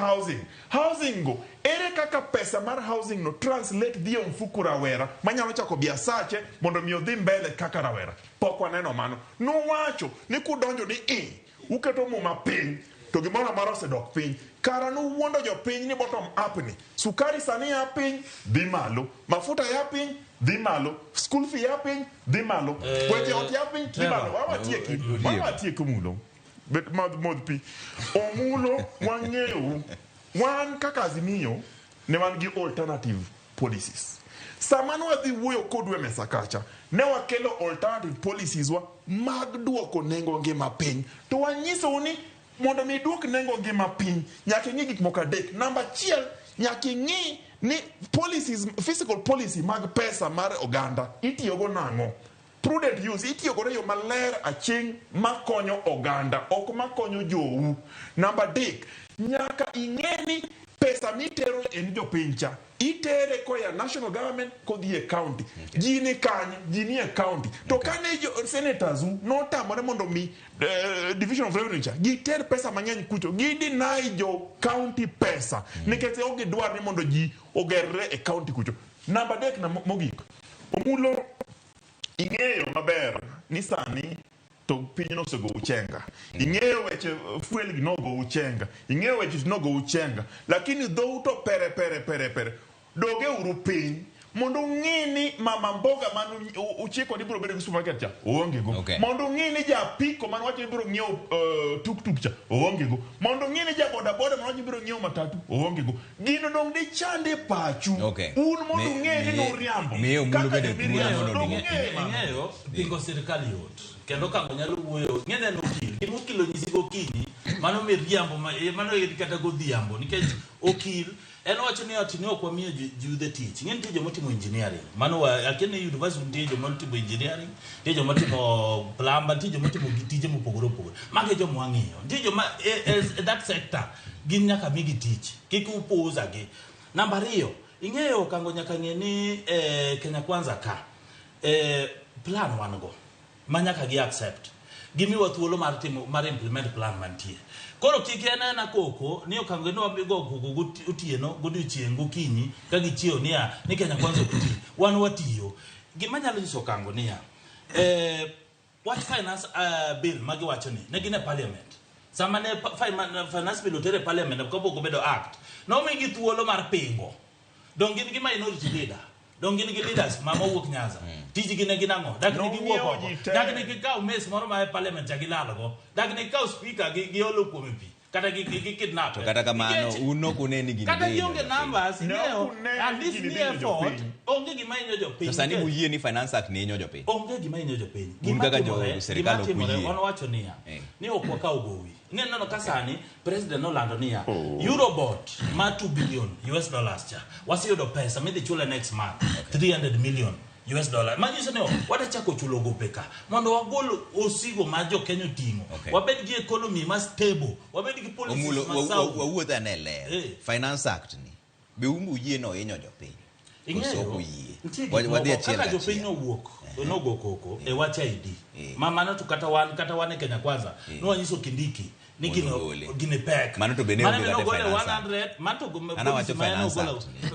housing go ere kaka pesa mar housing no translate dhio mfuku rawera manyalo chako biasache mondo mi odhi mbele kaka rawera pok waneno mano nowacho ni kudonjo ni uketo muma piny to gimoro amaro osedok piny kara nuwuondo jopiny ni bottom up ni sukari sani ya piny dhi malo mafuta ya piny dhi malo school fee ya piny dhi malo weche ot ya piny dhi malo wawatieki mulo bet modh pi omulo wang'eyo wan kaka Azimio ne wan gi alternative policies sama nwadhi wuoyo kodwe mesa kacha ne wakelo alternative policies wa mag duoko nengo ngima piny to wanyiso ni mondo mi duok nengo ngima piny nyaka ing'i gik moko adek namba 1 nyaka ing'i ni policies fiscal policy mag pesa mar oganda itiyogo nang'o prudent use itiyogo yo maler aching' makonyo oganda ok makonyo jou namba 3 nyaka ing'eni pesa mitero en jopiny cha itere koya national government kodhi e county jini kanye jini e county to kane senators notamore mondo mi division of revenue cha giter pesa mang'eny kucho gidinai jo county pesa nikech ok gidwar ni mondo ji ogerre e county kucho namba 3 na mogik omulo ing'eyo maber ni sani to piny nosego uchenga ing'eyo weche fuel gi nogo uchenga ing'eyo weche nogo uchenga lakini dho to pere doge uru piny mondo ung'ini mama mboga manu uchiko ni biro bedo gi supermarket cha oonge go mondo ung'ini japiko manu wacho ni biro ng'iewo tuk cha oonge go mondo ung'ini ja boda manu wacho ni biro ng'iewo matatu oonge go gino dong di chande pachu un mondo ung'eni no riambo miyo mulo bede ing'eyo pingo sirikal yot kendo kango nyalo wuoyo ng'ene no kilo kilo nyisi go kini mano miriambo mano kata godhiambo nikech okil En wacho ni ati ne ok wamiyo jude tich. Ng'en tije motimo engineering. Mano akene university tije motimo engineering, tije motimo plumber, tije motimo tije mopogore opogore. Mage jo mwang'iyo. Tije ma that sector gin nyaka migi tich. Kik upuuza gi. Namba 2, ing'eyo kango nyaka ng'e ni Kenya Kwanza ka plan wan go manyaka gi accept. Gimiwa thuolo mar implement plan mantie. Koro kik na koko ni okango no wabigo koko otieno godiochieng gokinyi ka gichiew ni Kenya Kwanza kuti wan watiyo gima nyalo nyiso kango niya what finance bill magi wacho ni ne gine parliament sama ne finance bill otere parliament ko pok obedo act no mi gi thuolo mar pingo dong gin gi minority leader dong gin gi leaders mama wuok Nyanza tiji gine ginango dak ni giwuok dak ni gikaw mes moro ma parliament agilalogo dak ni gikaw speaker gi olo kuom pi kata gi kidnap to kata kamano uno kuneni gini kata yonge numbers neo at least ni effort onge gima inyo jo piny sasa ni buyie ni finance act ni inyo jo piny onge gima inyo jo piny gima kaka jo serikal okuyie ono wacho niya ni okwaka ogowi neno kasani president nolando niya Eurobot ma $2 billion cha wasiyudo pesa midhi chula next month 300 million $. Manyiso ne watachako chulo gope ka mondo wagol osigo ma jo Kenya tingo wabed gi economy ma stable wabed gi policies ma sawa wawuotha ne le finance act ni be yie no inyo jo piny ing'eyo wadhi achiel kaka jo piny nowuok nogo koko e wacha ID mano to kata wan e Kenya Kwanza no wanyiso Kindiki ni gine pek mano to bene no gole 100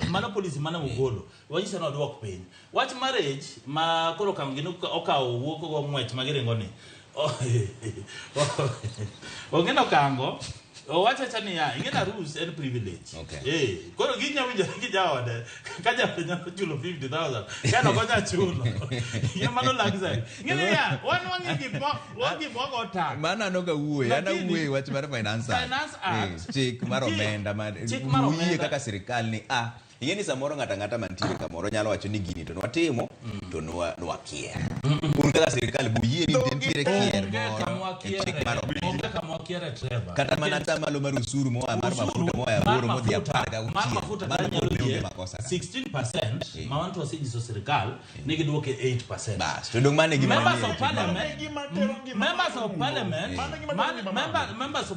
mano policy mano ugolo wanyiso no dwok piny wach marriage ma koro kangino okawo wuok go ng'wech magiringo ni ongeno kango wacha chani ya ingena rules and privilege koro ginya winjo gijawade kaja penya chulo 50,000 kana konya chulo yamano luxury ngene ya wangi bogo tak mana no ga wuoy ana wuoy wach mar finance act chik mar omenda wuoye kaka sirikal ni ingeni samoro ngata mantiere kamoro nyalo wacho ni gini to nwatimo to nwakier un kaka sirikal buyie ni nitiere kier onge kama kier Trevor kata mana tamalo mar usuru mo mar mafuta mo ya boro mo dia parga mar mafuta mar nyalo makosa 16% ma wantu wasinyiso sirikal nigi duoke 8% bas to dong mane gima members of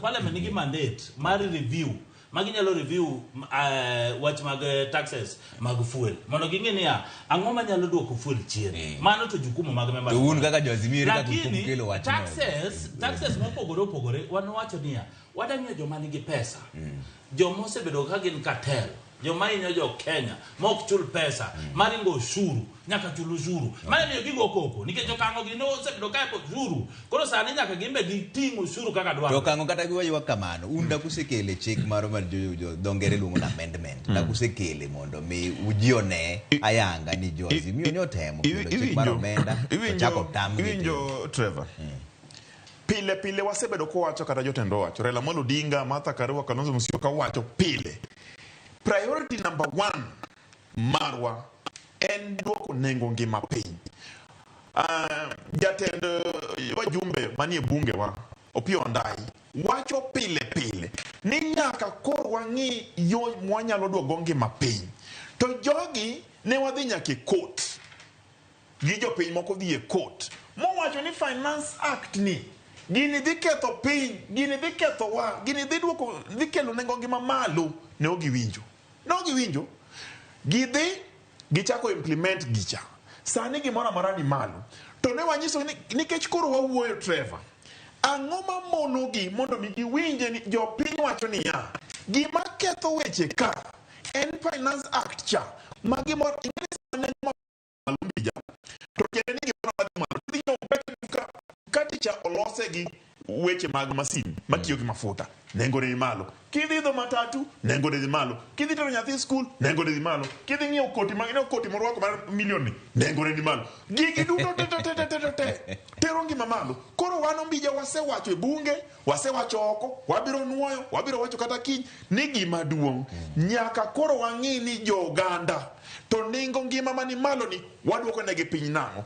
parliament nigi mandate mar review maginyalo review wach mag taxes mag fuel mondo ging'e niya ang'o manyalo duoko fuel chien mano to jukumu mag members to un kaka jozimire kaka kukelo wach taxes mopogore wan wacho niya wadang'e joma nigi pesa joma osebedo ka gin cartel joma inyo jo Kenya mok chul pesa maringo ushuru nyaka chul ushuru mane ni gigo koko nikech okango gino osebedo ka ushuru koro sani nyaka gimbe gitingo ushuru kaka dwaro to kango kata giwayo kamano unda kusekele chik maro mar jo dongere luongo na amendment da kusekele mondo mi ujione ayanga ni jozi miyo nyotemo chik maro menda chako tam winjo Trevor pile wasebedo ko wacho kata jotendo wacho Raila Amolo Odinga Martha Karua Kalonzo Musyoka wacho pile priority number 1 marwa en duoko nengo ngima piny jatend wajumbe manie bunge wa Opiyo Ndai wacho pile ni nyaka kor wang'i yo mwanyalo duogo ngima piny to jogi ne wadhi nyaka court gi jopiny moko dhi e court mo wacho ni finance act ni gini dhi ketho piny gini dhi ketho wa gini dhi duoko dhi kelo nengo ngima malo ne ogiwinjo gidhi gichako implement gicha sani gimoro amora ni malo to ne wanyiso ni nikech koro wawuoyo Trevor ang'o ma monogi mondo mi giwinje ni jopiny wacho niya gima ketho weche ka en finance act cha ma gimoro ing'e Ombija to kende ni gimoro madhi katicha olose gi weche mag masin matiyo gi mafuta nengo ni malo kidhi do matatu nengo ni malo kidhi tero nyathi school nengo ni malo kidhi ng'iewo koti magino koti morwako mar milioni nengo ni malo gigi duto tero ngima malo koro wan Ombija wasewacho e bunge wasewacho oko wabiro nuoyo wabiro wacho kata kiny ni gima duong' nyaka koro wang'i ni joganda to nengo ngima mani malo ni waduoko negi piny nang'o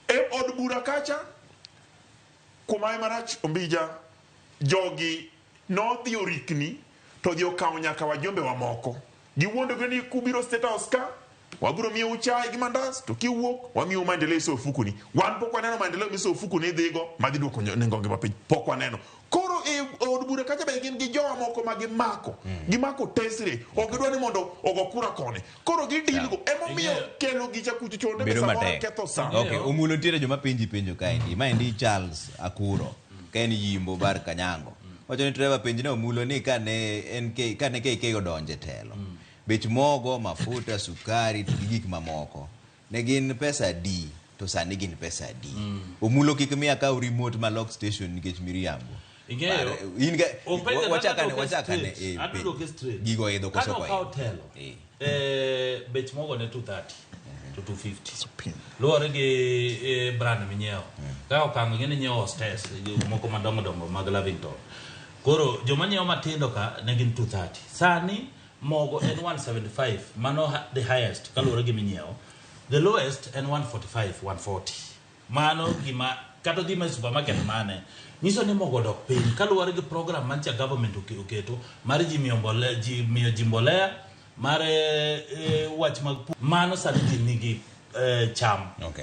e od bura kacha kumae marach Ombija jogi no dhi orikni to dhi okawo nyaka wajumbe wa moko giwuondo ni kubiro State House ka wabiro miyo chai gi mandas to kiwuok wamiyo maendeleo iso ofukuni wan pok waneno maendeleo miso ofukuni dhigo madhi duoko nengo ngima piny pok waneno koro e od bura kacha be gin gi jowa moko ma gimako tesre ok gidwa ni mondo ogo kura koni koro gidilgo emomiyo kelo gicha kucho chonde be samoro ketho sa okay omulo ntiere joma penjo kaendi maendi Charles Akuro ka en Yimbo bar Kanyango wacho ni Trevor penjne omulo ni kane KK odonje telo bech mogo mafuta sukari to gik mamoko ne gin pesa adi to sani gin pesa adi omulo kik miya ka remote ma lock station nikech miriambo ingeyo inga wachakane gigo idho koso kwa telo bech mogo ne 230 to 250 luore gi brand minyeo ka okango ngene nyeo hostess moko madongo mag Lavington koro joma nyeo matindo ka ne gin 230 sani mogo en 175 mano the highest kaluore gi minyeo the lowest en 145 140 mano gima kato dhi supermarket mane nyiso ni mogo dok piny kaluore gi program mancha government oketo mar ji miyo jimbolea mare wach mag mano sani ji nigi cham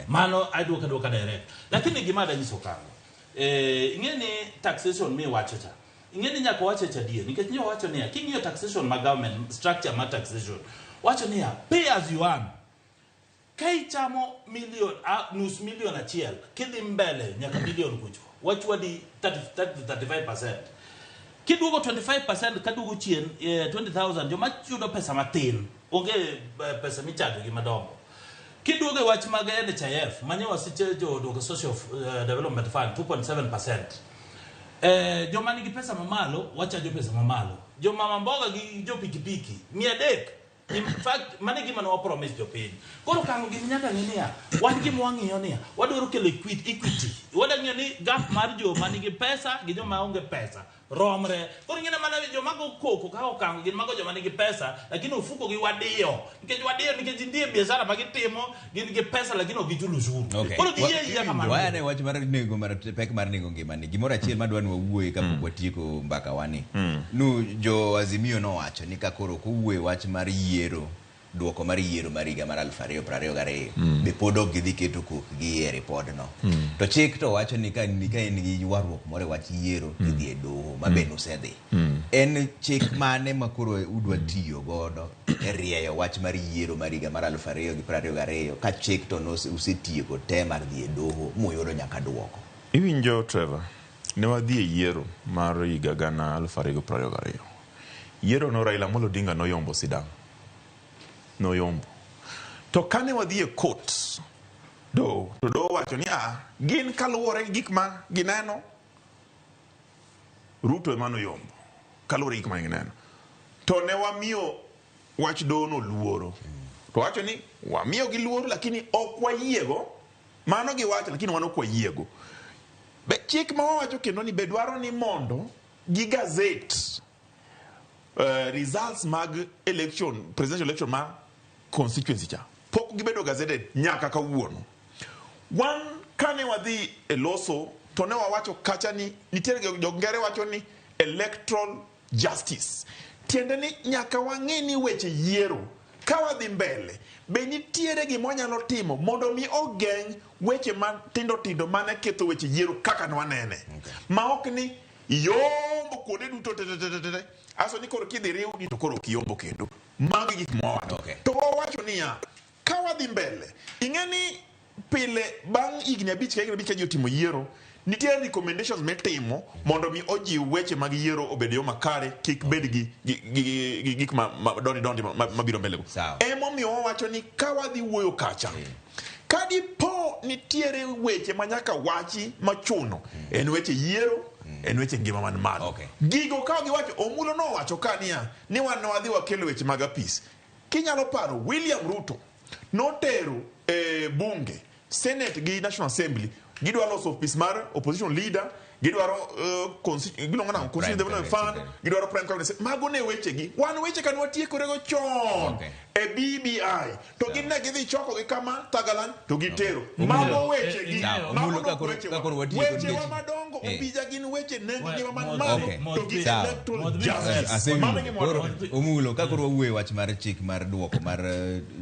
mano aduoka direct lakini gima da nyiso kango ingeni taxation mi wacho cha ingeni nyaka wacho cha die nikech nyo wacho ni king'iyo taxation ma government structure ma taxation wacho ni pay as you earn kai chamo million nus million achiel kidhi mbele nyaka million kucho wachwa di 35% kiduogo 25% kaduogo chien 20,000 joma chudo pesa matin onge pesa michajo gi madongo kiduogo wach mag NHIF manyo wasiche joduogo social development fund 2.7% joma nigi pesa mamalo wachajo pesa mamalo joma mamboga gi jo pikipiki 300 in fact mane gima no promise jo piny koro kango gi nyaka ng'ia wan gi mwang'iyo ni wadwaro kelo equity wadang'io ni gap mar jo manigi pesa gi joma onge pesa romre koro ng'ina mana joma go koko ka okango gin mago joma nigi pesa lakini ofuko gi wadiyo nikech ndie biashara ma gitimo gin gi pesa lakini ok gichulo ushuru koro giye kamano wayane wach mar nego mar pek mar nego ngimani gimoro achiel madwa ni wawuoye kapok watieko mbaka wani nu jo Azimio no wacho ni ka koro kowuoye wach mar yiero duoko mar yiero mar higa mar 2022 be pod ok gidhi keto kokgi e ripodno to chik to wacho ni ka en gi ywaruok moro wach yiero gidhi e doho mabende osedhi en chik mane ma koro udwa tiyo godo e rieyo wach mar yiero mar higa mar 2022 ka chik to osetieko te mar dhi e doho muyudo nyaka duoko iwinjo Trevor ne wadhi e yiero mar higa gana 2022 yiero no Raila Amolo Odinga noyombo sidang noyombo to kane wadhi e court do wacho ni gin kaluwore gi gik ma gineno Ruto ema noyombo kaluwore gi gik ma gineno to ne wamiyo wach dono luoro to wacho ni wamiyo gi luoro lakini ok wayiego mano gi wacho lakini wan ok wayiego be chik ma wacho kendo ni be dwaro ni mondo gi gazette results mag election presidential election ma constituency cha pok gibedo gazette nyaka kawuono wan kane wadhi e loso to ne wawacho kacha ni nitiere jongere wacho ni electoral justice tiende ni nyaka wang'e ni weche yiero ka wadhi mbele be nitiere gima nyalo timo mondo mi ogeng' weche tindo mane ketho weche yiero kaka nwanene ma ok ni yombo kuonde duto tete aso ni koro kidhi riw ni to koro kiyombo kendo magi gik mwawacho to wawacho niya ka wadhi mbele ing'eni pile bang' higni abich ka ji otimo yiero nitiere recommendations mitimo mondo mi ojiw weche mag yiero obed yo makare kik bed gi gik dondi mabiro mbelego emomiyo wawacho ni ka wadhi wuoyo kacha kadipo nitiere weche manyaka wachi machuno en weche yiero en weche ngima man malo gigo ka giwacho omulo no wacho kania ni wan wadhi wakelo weche mag apis kinyalo paro William Ruto notero bunge senate gi national assembly gidwa loso office mar opposition leader gidwaro constitution development fund gidwaro prime cabinet mago ne weche gi wan weche kan watiekore go chon e BBI to gin ne gidhi choko gi kama Tagalan to gitero mago weche gi weche wa madongo Ombija gin weche nengo man malo to gi electoral justice. Omulo ka koro wuoyo wach mar chik mar duoko mar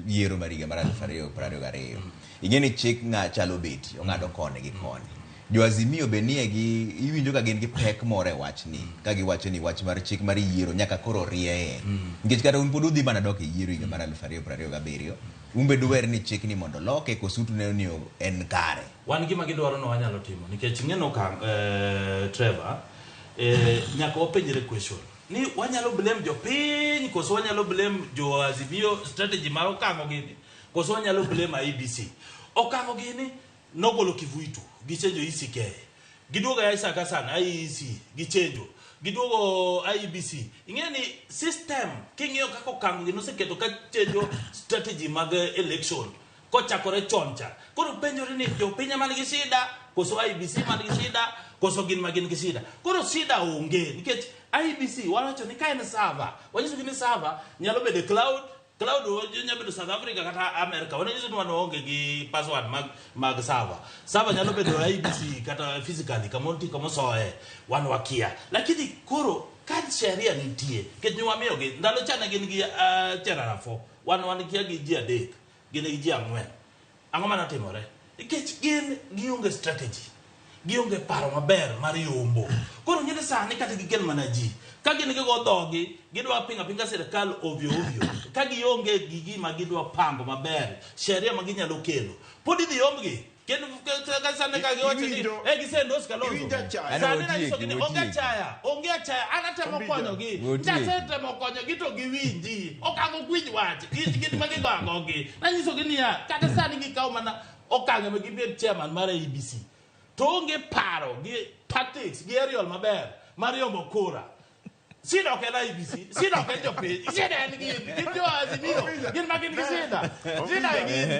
yiero mar higa mar 2022. Ing'eni chik chalo beti ong'ado koni gi koni. Jo Azimio be niegi iwinjo ka gin gi pek moro e wachni ka giwacho ni wach mar chik mar yiero nyaka koro rieye. Nikech kata un pod udhi mana dok e yiero higa mar 2027. Umbe duwer ni chik ni mondo loke kosutu ne ni en kare. Wan gima gidwaro no wanyalo timo nikech ng'eno ka Trevor nyaka openjre question ni wanyalo blame jopiny koso wanyalo blame jo Azimio strategy mar okang'o gini koso wanyalo blame IBC. Okang'o gini nogolo kivuitu gichenjo ICK giduogo Isaac Hassan IEC gichenjo giduogo IBC. Ing'eni system king'iyo kako okang'o gino oseketo ka chenjo strategy mag election kochakore choncha. Koro penjore ni jopiny man gi shida koso IBC man gi shida koso gin magin gi shida. Koro shida onge nikech IBC wacho ni ka en server wanyiso ni server nyalo bedo cloud nyalo bedo South Africa kata America. Wanyiso ni wan onge gi password mag server nyalo bedo IBC kata physically kamonti kamosoe wan wakia. Lakini koro kad sheria nitie kech wamiyo gi ndalo chana gin gi cherarafo wan kia gi ji adek gin gi ji ang'wen. Ang'o mana timore? Nikech gin gionge strategy gionge paro maber mar yombo. Koro nyine sani kata gikel mana ji ka gin go dhogi gidwa pinga sirkal ovyo ka gionge gigi ma gidwa pango maber sheria ma ginyalo kelo pod idhi omgi kendo ka sane ka giwacho ni gisendos Kalonzo sane na iso gini onge achaya anatemo konyo gi ndatemo konyo gi to giwinji okago kwinj wach gin ma gibango gi na nyiso gini ya kata sane gikaw mana okange ma gibed chairman mar IBC to onge paro gi tactics gi aerial maber mar yombo kura. Sida ok en IBC, sida ok en jopiny, sida en gin jo Azimio, gin magin gi sida. Sida en gin.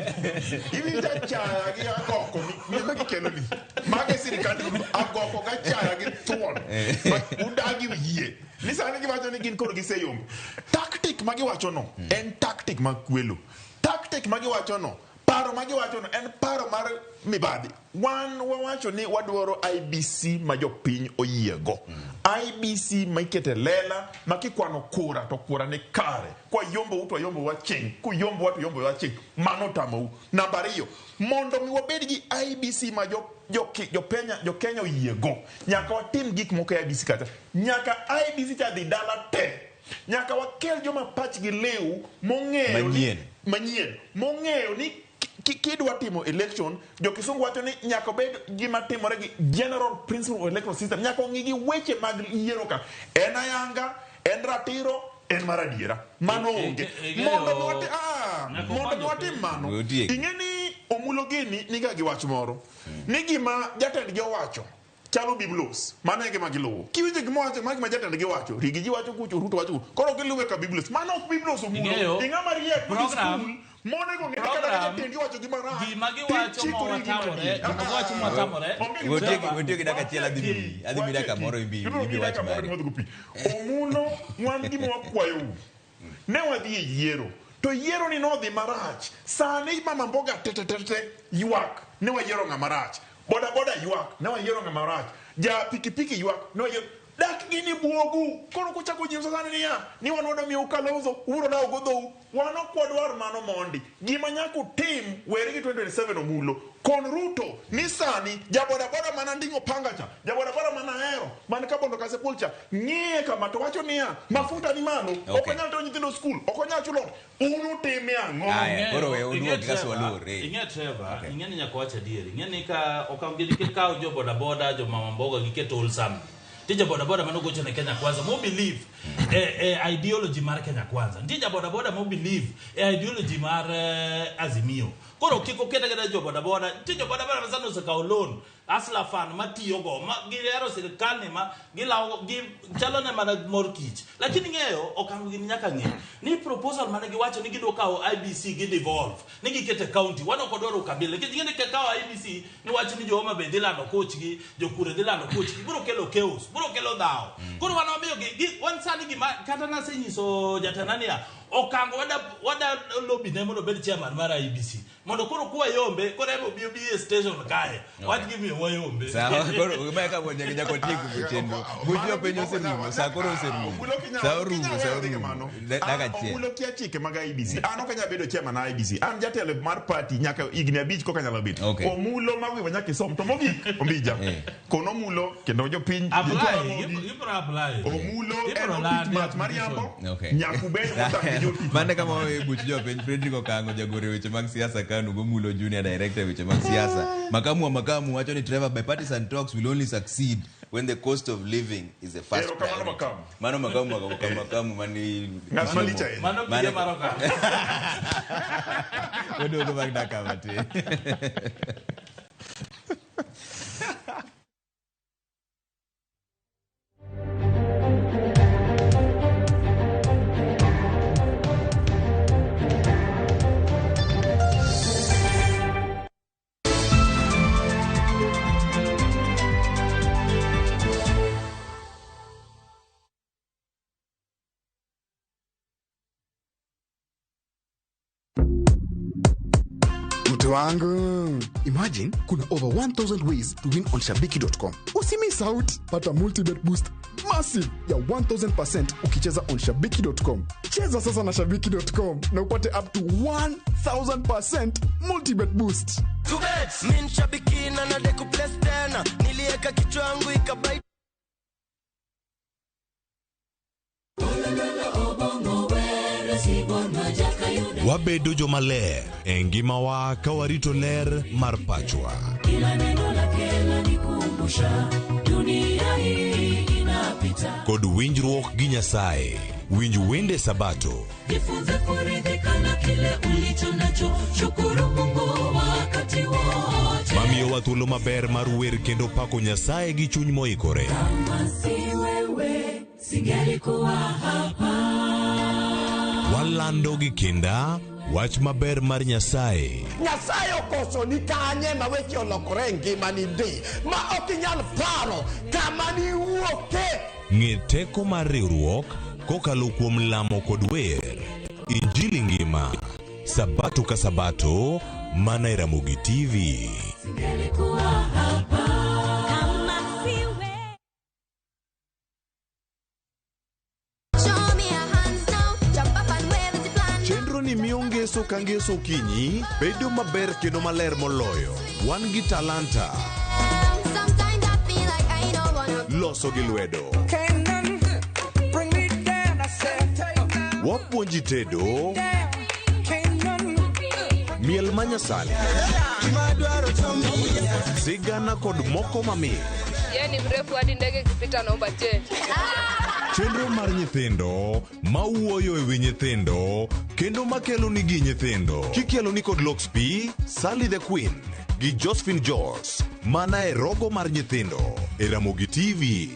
Iwinja chaya gi agoko mi gikelo ni. Mage sirikal agoko ga chaya gi thuon. Udagi yie. Ni sani giwacho ni gin koro giseyombo. Tactic magiwacho no en tactic mag kwelo. Tactic magiwacho no paro magiwacho no en paro mar mibadhi. Wan wawacho ni wadwaro IBC ma jopiny oyiego. IBC ma ikete lela ma kikwano kura to kura ni kare. Kwa yombo uto yombo waching. Ku yombo watu yombo waching. Mano tamo. Namba 2. Mondo mi wabedi gi IBC ma jo Kenya oyiego. Nyaka watim gik moko IBC kata. Nyaka IBC cha dhi dala te. Nyaka wakel joma pach gi leu mong'eyo manyien. Mong'eyo ni kidwa timo election jo kisungu wacho ni nyaka bed gima timore gi general principle of electoral system nyaka ng'i gi weche mag yiero ka en ayanga en ratiro en maradiera mano onge mondo watim mano ing'eni omulo gini niga gi wach moro ni gima jatend gi owacho chalo biblos mano e gima giluwo kiwinjo gima wacho ma jatend gi wacho rigi ji wacho kucho Ruto wacho koro giluwe ka biblos mano ok biblos omulo ing'ama riek program monego ng'e kaka jatend gi wacho gima ra gima gi wacho mo watamore Wotio gi daka chiel adhi mi daka moro ibi wach mari omulo wan gima wakwayo ne wadhi e yiero to yiero ni nodhi marach sani mama mboga tete ywak ne wayiero ng'ama rach boda ywak ne wayiero ng'ama rach ja pikipiki ywak ne wayiero dak gini buogu koro kuchako jinso sani niya ni wanoda miyo Kalonzo uro na ugodhou wano kwadwar mano mondi gima nyako tim weri gi 2027 omulo kon Ruto ni sani jaboda mana ndingo pangacha jaboda mana hero man ka bondo kase pulcha ng'ie kama to wacho niya mafuta ni mano okonyal to nyithindo school okonyal chulo unu time ang'o koro we uduok ka swalore ing'e Trevor ing'e ni nyako wacha dieri ing'e ni ka okangedi kikaw jo boda jo mama mboga giketo ulsam tija boda mano gocho ne Kenya Kwanza mo believe ideology mar Kenya Kwanza tija boda mo believe ideology mar Azimio koro kiko keta jo boda tija boda masano se kaw loan asla fan matiyo go ma gilero sirikal ni ma gilawo gi chalo ne mana morkich lakini ng'eyo okango gini nyaka ng'e ni proposal mane giwacho ni gido kawo IBC gi devolve ni gikete county wano kodoro kabila ng'e ke kawo IBC ni wacho ni jo ma be dilano coach gi jo kure dilano coach gi biro kelo chaos biro kelo dao koro wano miyo gi wan sani gi kata na senyiso jatanania okango wada lobby ne mondo bed chairman mar IBC mondo koro kuwa yombe koro emo bio station kae what give me wayombe sawa koro umeka moja kija kotiku kuchendu bujo penyo serumo sa koro serumo sa rumo daga che omulo kia chike mag IBC ano kanya bedo chairman na IBC an jatelo mar party nyaka igni abich ko kanya labit omulo mawi nyaka som to mogi Ombija kono mulo kendo jo piny apply omulo en mat mariambo nyakubed mane kama buch jo piny Fredrick Okango jagore weche mag siasa kanu gomulo junior director weche mag siasa makamu wacho ni Trevor bipartisan talks will only succeed when the cost of living is the first priority. Mano makamu mani ngasmalicha mano pia maroka wedo magda kamati Mtu wangu, imagine kuna over 1000 ways to win on shabiki.com. Usimiss out, pata multi-bet boost massive ya 1000% ukicheza on shabiki.com. Cheza sasa na shabiki.com na upate up to 1000% multi-bet boost. Tubet, min shabiki na nade kuplace tena, nilieka kichwa yangu ikabai. Wabedo jomaler e ngimawa ka warito ler mar pachwa. Kila neno lake lanikumbusha dunia hii inapita. Kod winjruok gi Nyasaye, winj wende Sabato. Jifunze kuridhika na kile ulicho nacho, shukuru Mungu wakati wote. Mamiyo wa thuolo maber mar wer kendo pako Nyasaye gi chuny moikore. Kama si wewe, singelikuwa hapa. Walando gi kinda wach maber mar Nyasaye. Nyasaye okoso ni kanye ma weche olokore ngimani di ma ok inyal paro kama ni wuoke. Ng'e teko mar riwruok kokalo kuom lamo kod wer. Injili ngima Sabato ka Sabato mana Ramogi TV. Singelikuwa hapa kama siwe. Chenro ni miyo ngeso ka ngeso kinyi bedo maber kendo maler moloyo. Wan gi talanta loso gi lwedo. Wapuonji tedo miel manyasani sigana kod moko mamit. Yeni mrefu hadi ndege kipita naomba change. Chenro mar nyithindo mawuoyo e wi nyithindo kendo makelo ni gi nyithindo. Kikelo ni kod Loxp, Sally the Queen gi Josephine George mana e rogo mar nyithindo e Ramogi TV.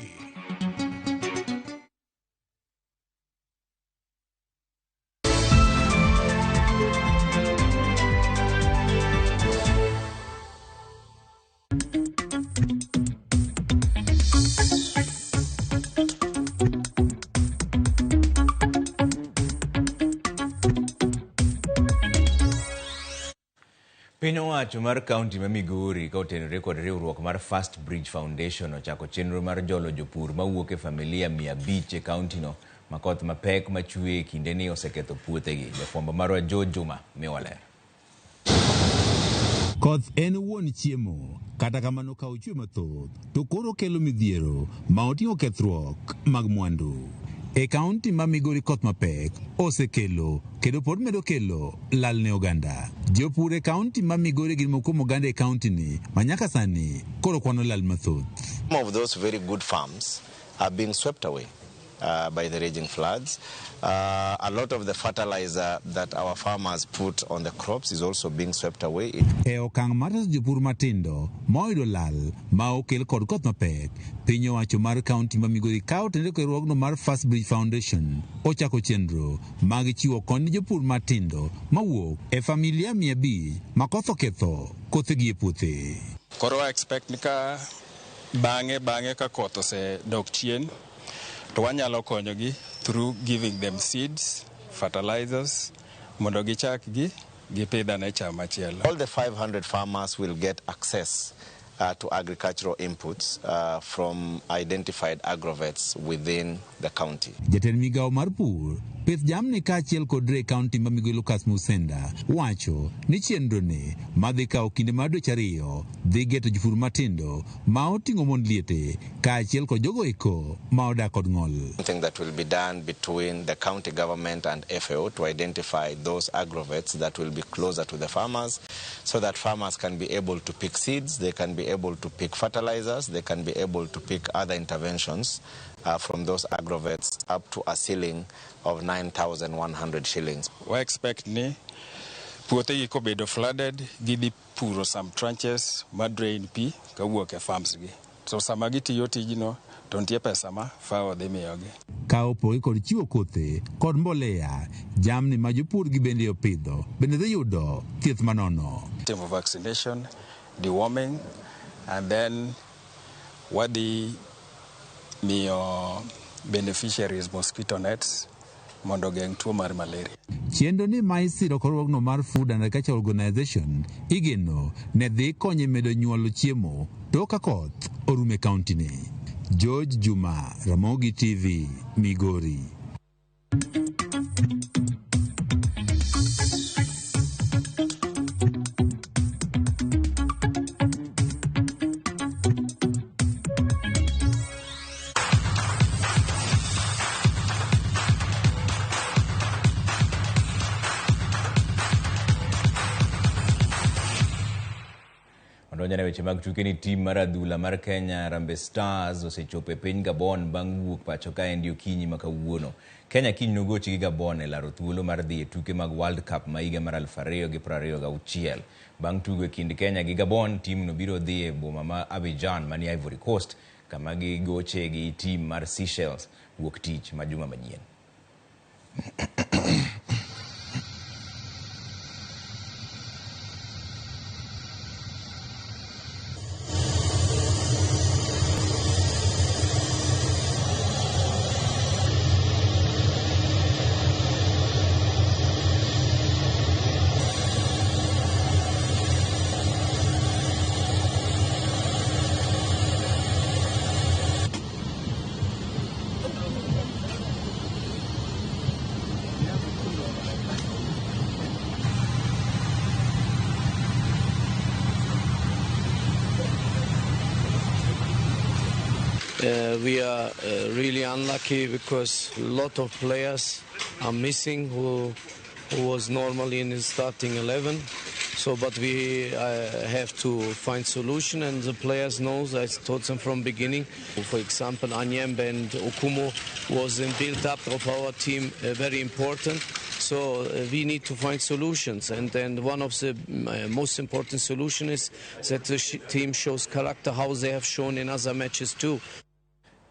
Piny owacho mar kaunti ma Migori ka otenore kod riwruok mar First Bridge Foundation ochako chenro mar jolo jopur mawuok e familia 500 e kauntino makoth mapek machue e kinde ni oseketho puothegi. Jafwambo marwa Joe Juma miwaler. Koth en wuon chiemo, kata kamano ka ochwe mathoth to koro kelo midhiero ma oting'o kethruok mag mwandu. E kaunti ma Migori koth mapek osekelo kendo pod medo kelo lal ne oganda. Jopur e kaunti ma Migori gin moko kuom oganda e kaunti ni manyaka sani koro kwano lal mathoth. Some of those very good farms are being swept away by the raging floods. A lot of the fertilizer that our farmers put on the crops is also being swept away. E okang' mar jopur matindo moyudo lal ma okel kod koth mapek, piny owacho mar kaunti ma Migori ka otenore kod riwruogno mar First Bridge Foundation ochako chenro mag chiwo kony ne jopur matindo mawuok e familia 500 ma koth oketho kothegi e puothe. Koro wa expect ni ka bang'e ka koth osedok chien to wanyalo konyogi through giving them seeds fertilizers, mondo gichak gipidha ne cham machielo. All the 500 farmers will get access to agricultural inputs from identified agrovets within the county. Jatend migao mar pur, pith jamni kaachiel kod re kaunti ma Migowi Lucas Musenda wacho ni chenroni madhi kawo kinde mar dweche 2 dhi geto jopur matindo ma oting'o mond liete kaachiel kod jogo eko ma odak kod ng'ol. Something that will be done between the county government and FAO to identify those agrovets that will be closer to the farmers so that farmers can be able to pick seeds, they can be able to pick fertilizers, they can be able to pick other interventions from those agrovets up to a ceiling of 9,100 shillings. We expect ni puothe gi kobedo flooded, gidhi puro some trenches ma drain pi kawuok e farms gi. So sama gitiyo tijno to nitie pesa ma FAO dhi miyogi. Ka opogi kod chiwo kothe kod mbolea, jamni ma jopur gi bende opidho bende dhi yudo thieth manono. Timo vaccination, deworming, and then wadhi miyo beneficiaries mosquito nets mondo geng' tuo mar malaria. Chenro ni ma isiro korwogno mar Food and Agriculture Organization igeno ne dhi konye medo nyuolo chiemo toka koth orume kaunti ni. George Juma, Ramogi TV, Migori. Donjane weche mag tuke ni tim mar adhula mar Kenya Harambee Stars osechopo e piny Gabon bang' wuok pacho ka endi okinyi ma kawuono. Kenya kiny nogochi gi Gabon e laro thuolo mar dhi e tuke mag World Cup ma higa mar 2026. Bang' tugo e kind Kenya gi Gabon, tim no biro dhi e boma ma Abidjan mani Ivory Coast kama gigoche gi tim mar Seychelles wuok tich ma juma manyien. We are really unlucky because a lot of players are missing who was normally in the starting 11. So, but we have to find solution, and the players know. I told them from beginning. For example, Anyembe and Okumo was in build-up of our team very important. So we need to find solutions, and then one of the most important solution is that the team shows character, how they have shown in other matches too.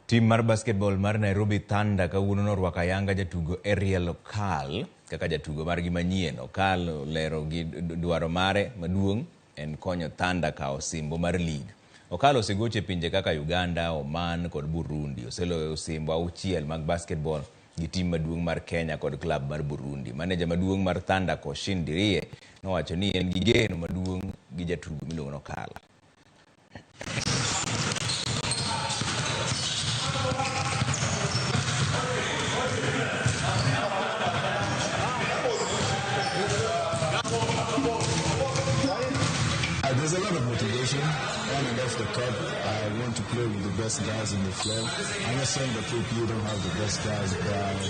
Team mar basketball mar Nairobi Thunder kawuono norwako ayanga jatugo Ariel Okal kaka jatugo margi manyien. Okal lero gi dwaro mare maduong' en konyo Thunder kao simbo mar league. Okal osegoche pinje kaka Uganda, Oman kod Burundi. Oseloyo simbo 6 mag basketball gi team maduong' mar Kenya kod club mar Burundi. Manager maduong' mar Thunder Koshin Dirie nowacho ni en gi geno maduong' gi jatugo miluongo Okal. There's a lot of motivation. On and off the court, I want to play with the best guys in the floor. I'm not saying that you don't have the best guys, but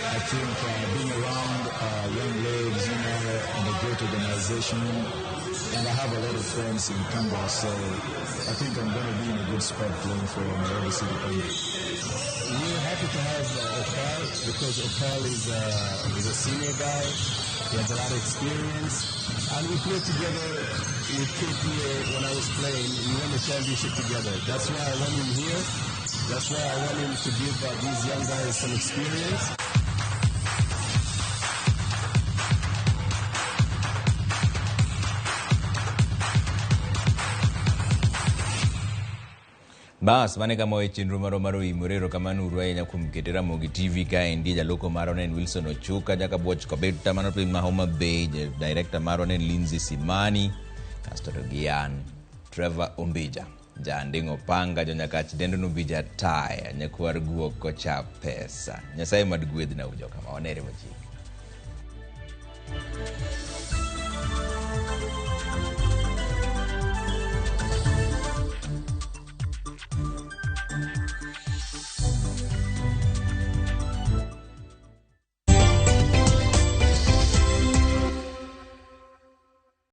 I think being around young ladies, in a great organization, and I have a lot of friends in Canberra, so I think I'm going to be in a good spot playing for Nairobi City Thunder. We're happy to have Opal because Opal is a senior guy. He has a lot of experience. And we played together with KPA when I was playing. We won the championship together. That's why I want him here. That's why I want him to give these young guys some experience. Bas, mane kama weche chenro maro Oimore kamano uru ahinya kuom keto Ramogi TV kaendi. Jaloko marwa en Wilson Ochuka, jaka buoch kobet tamano piny ma Homa Bay, director marwa en Lindsay Simani, kasto to gian Trevor Ombija, jandingo panga jonyakach dendo Ombija taya nyakwar guok kocha pesa. Nyasaye mad gwedh na ujo kama onere mochiki.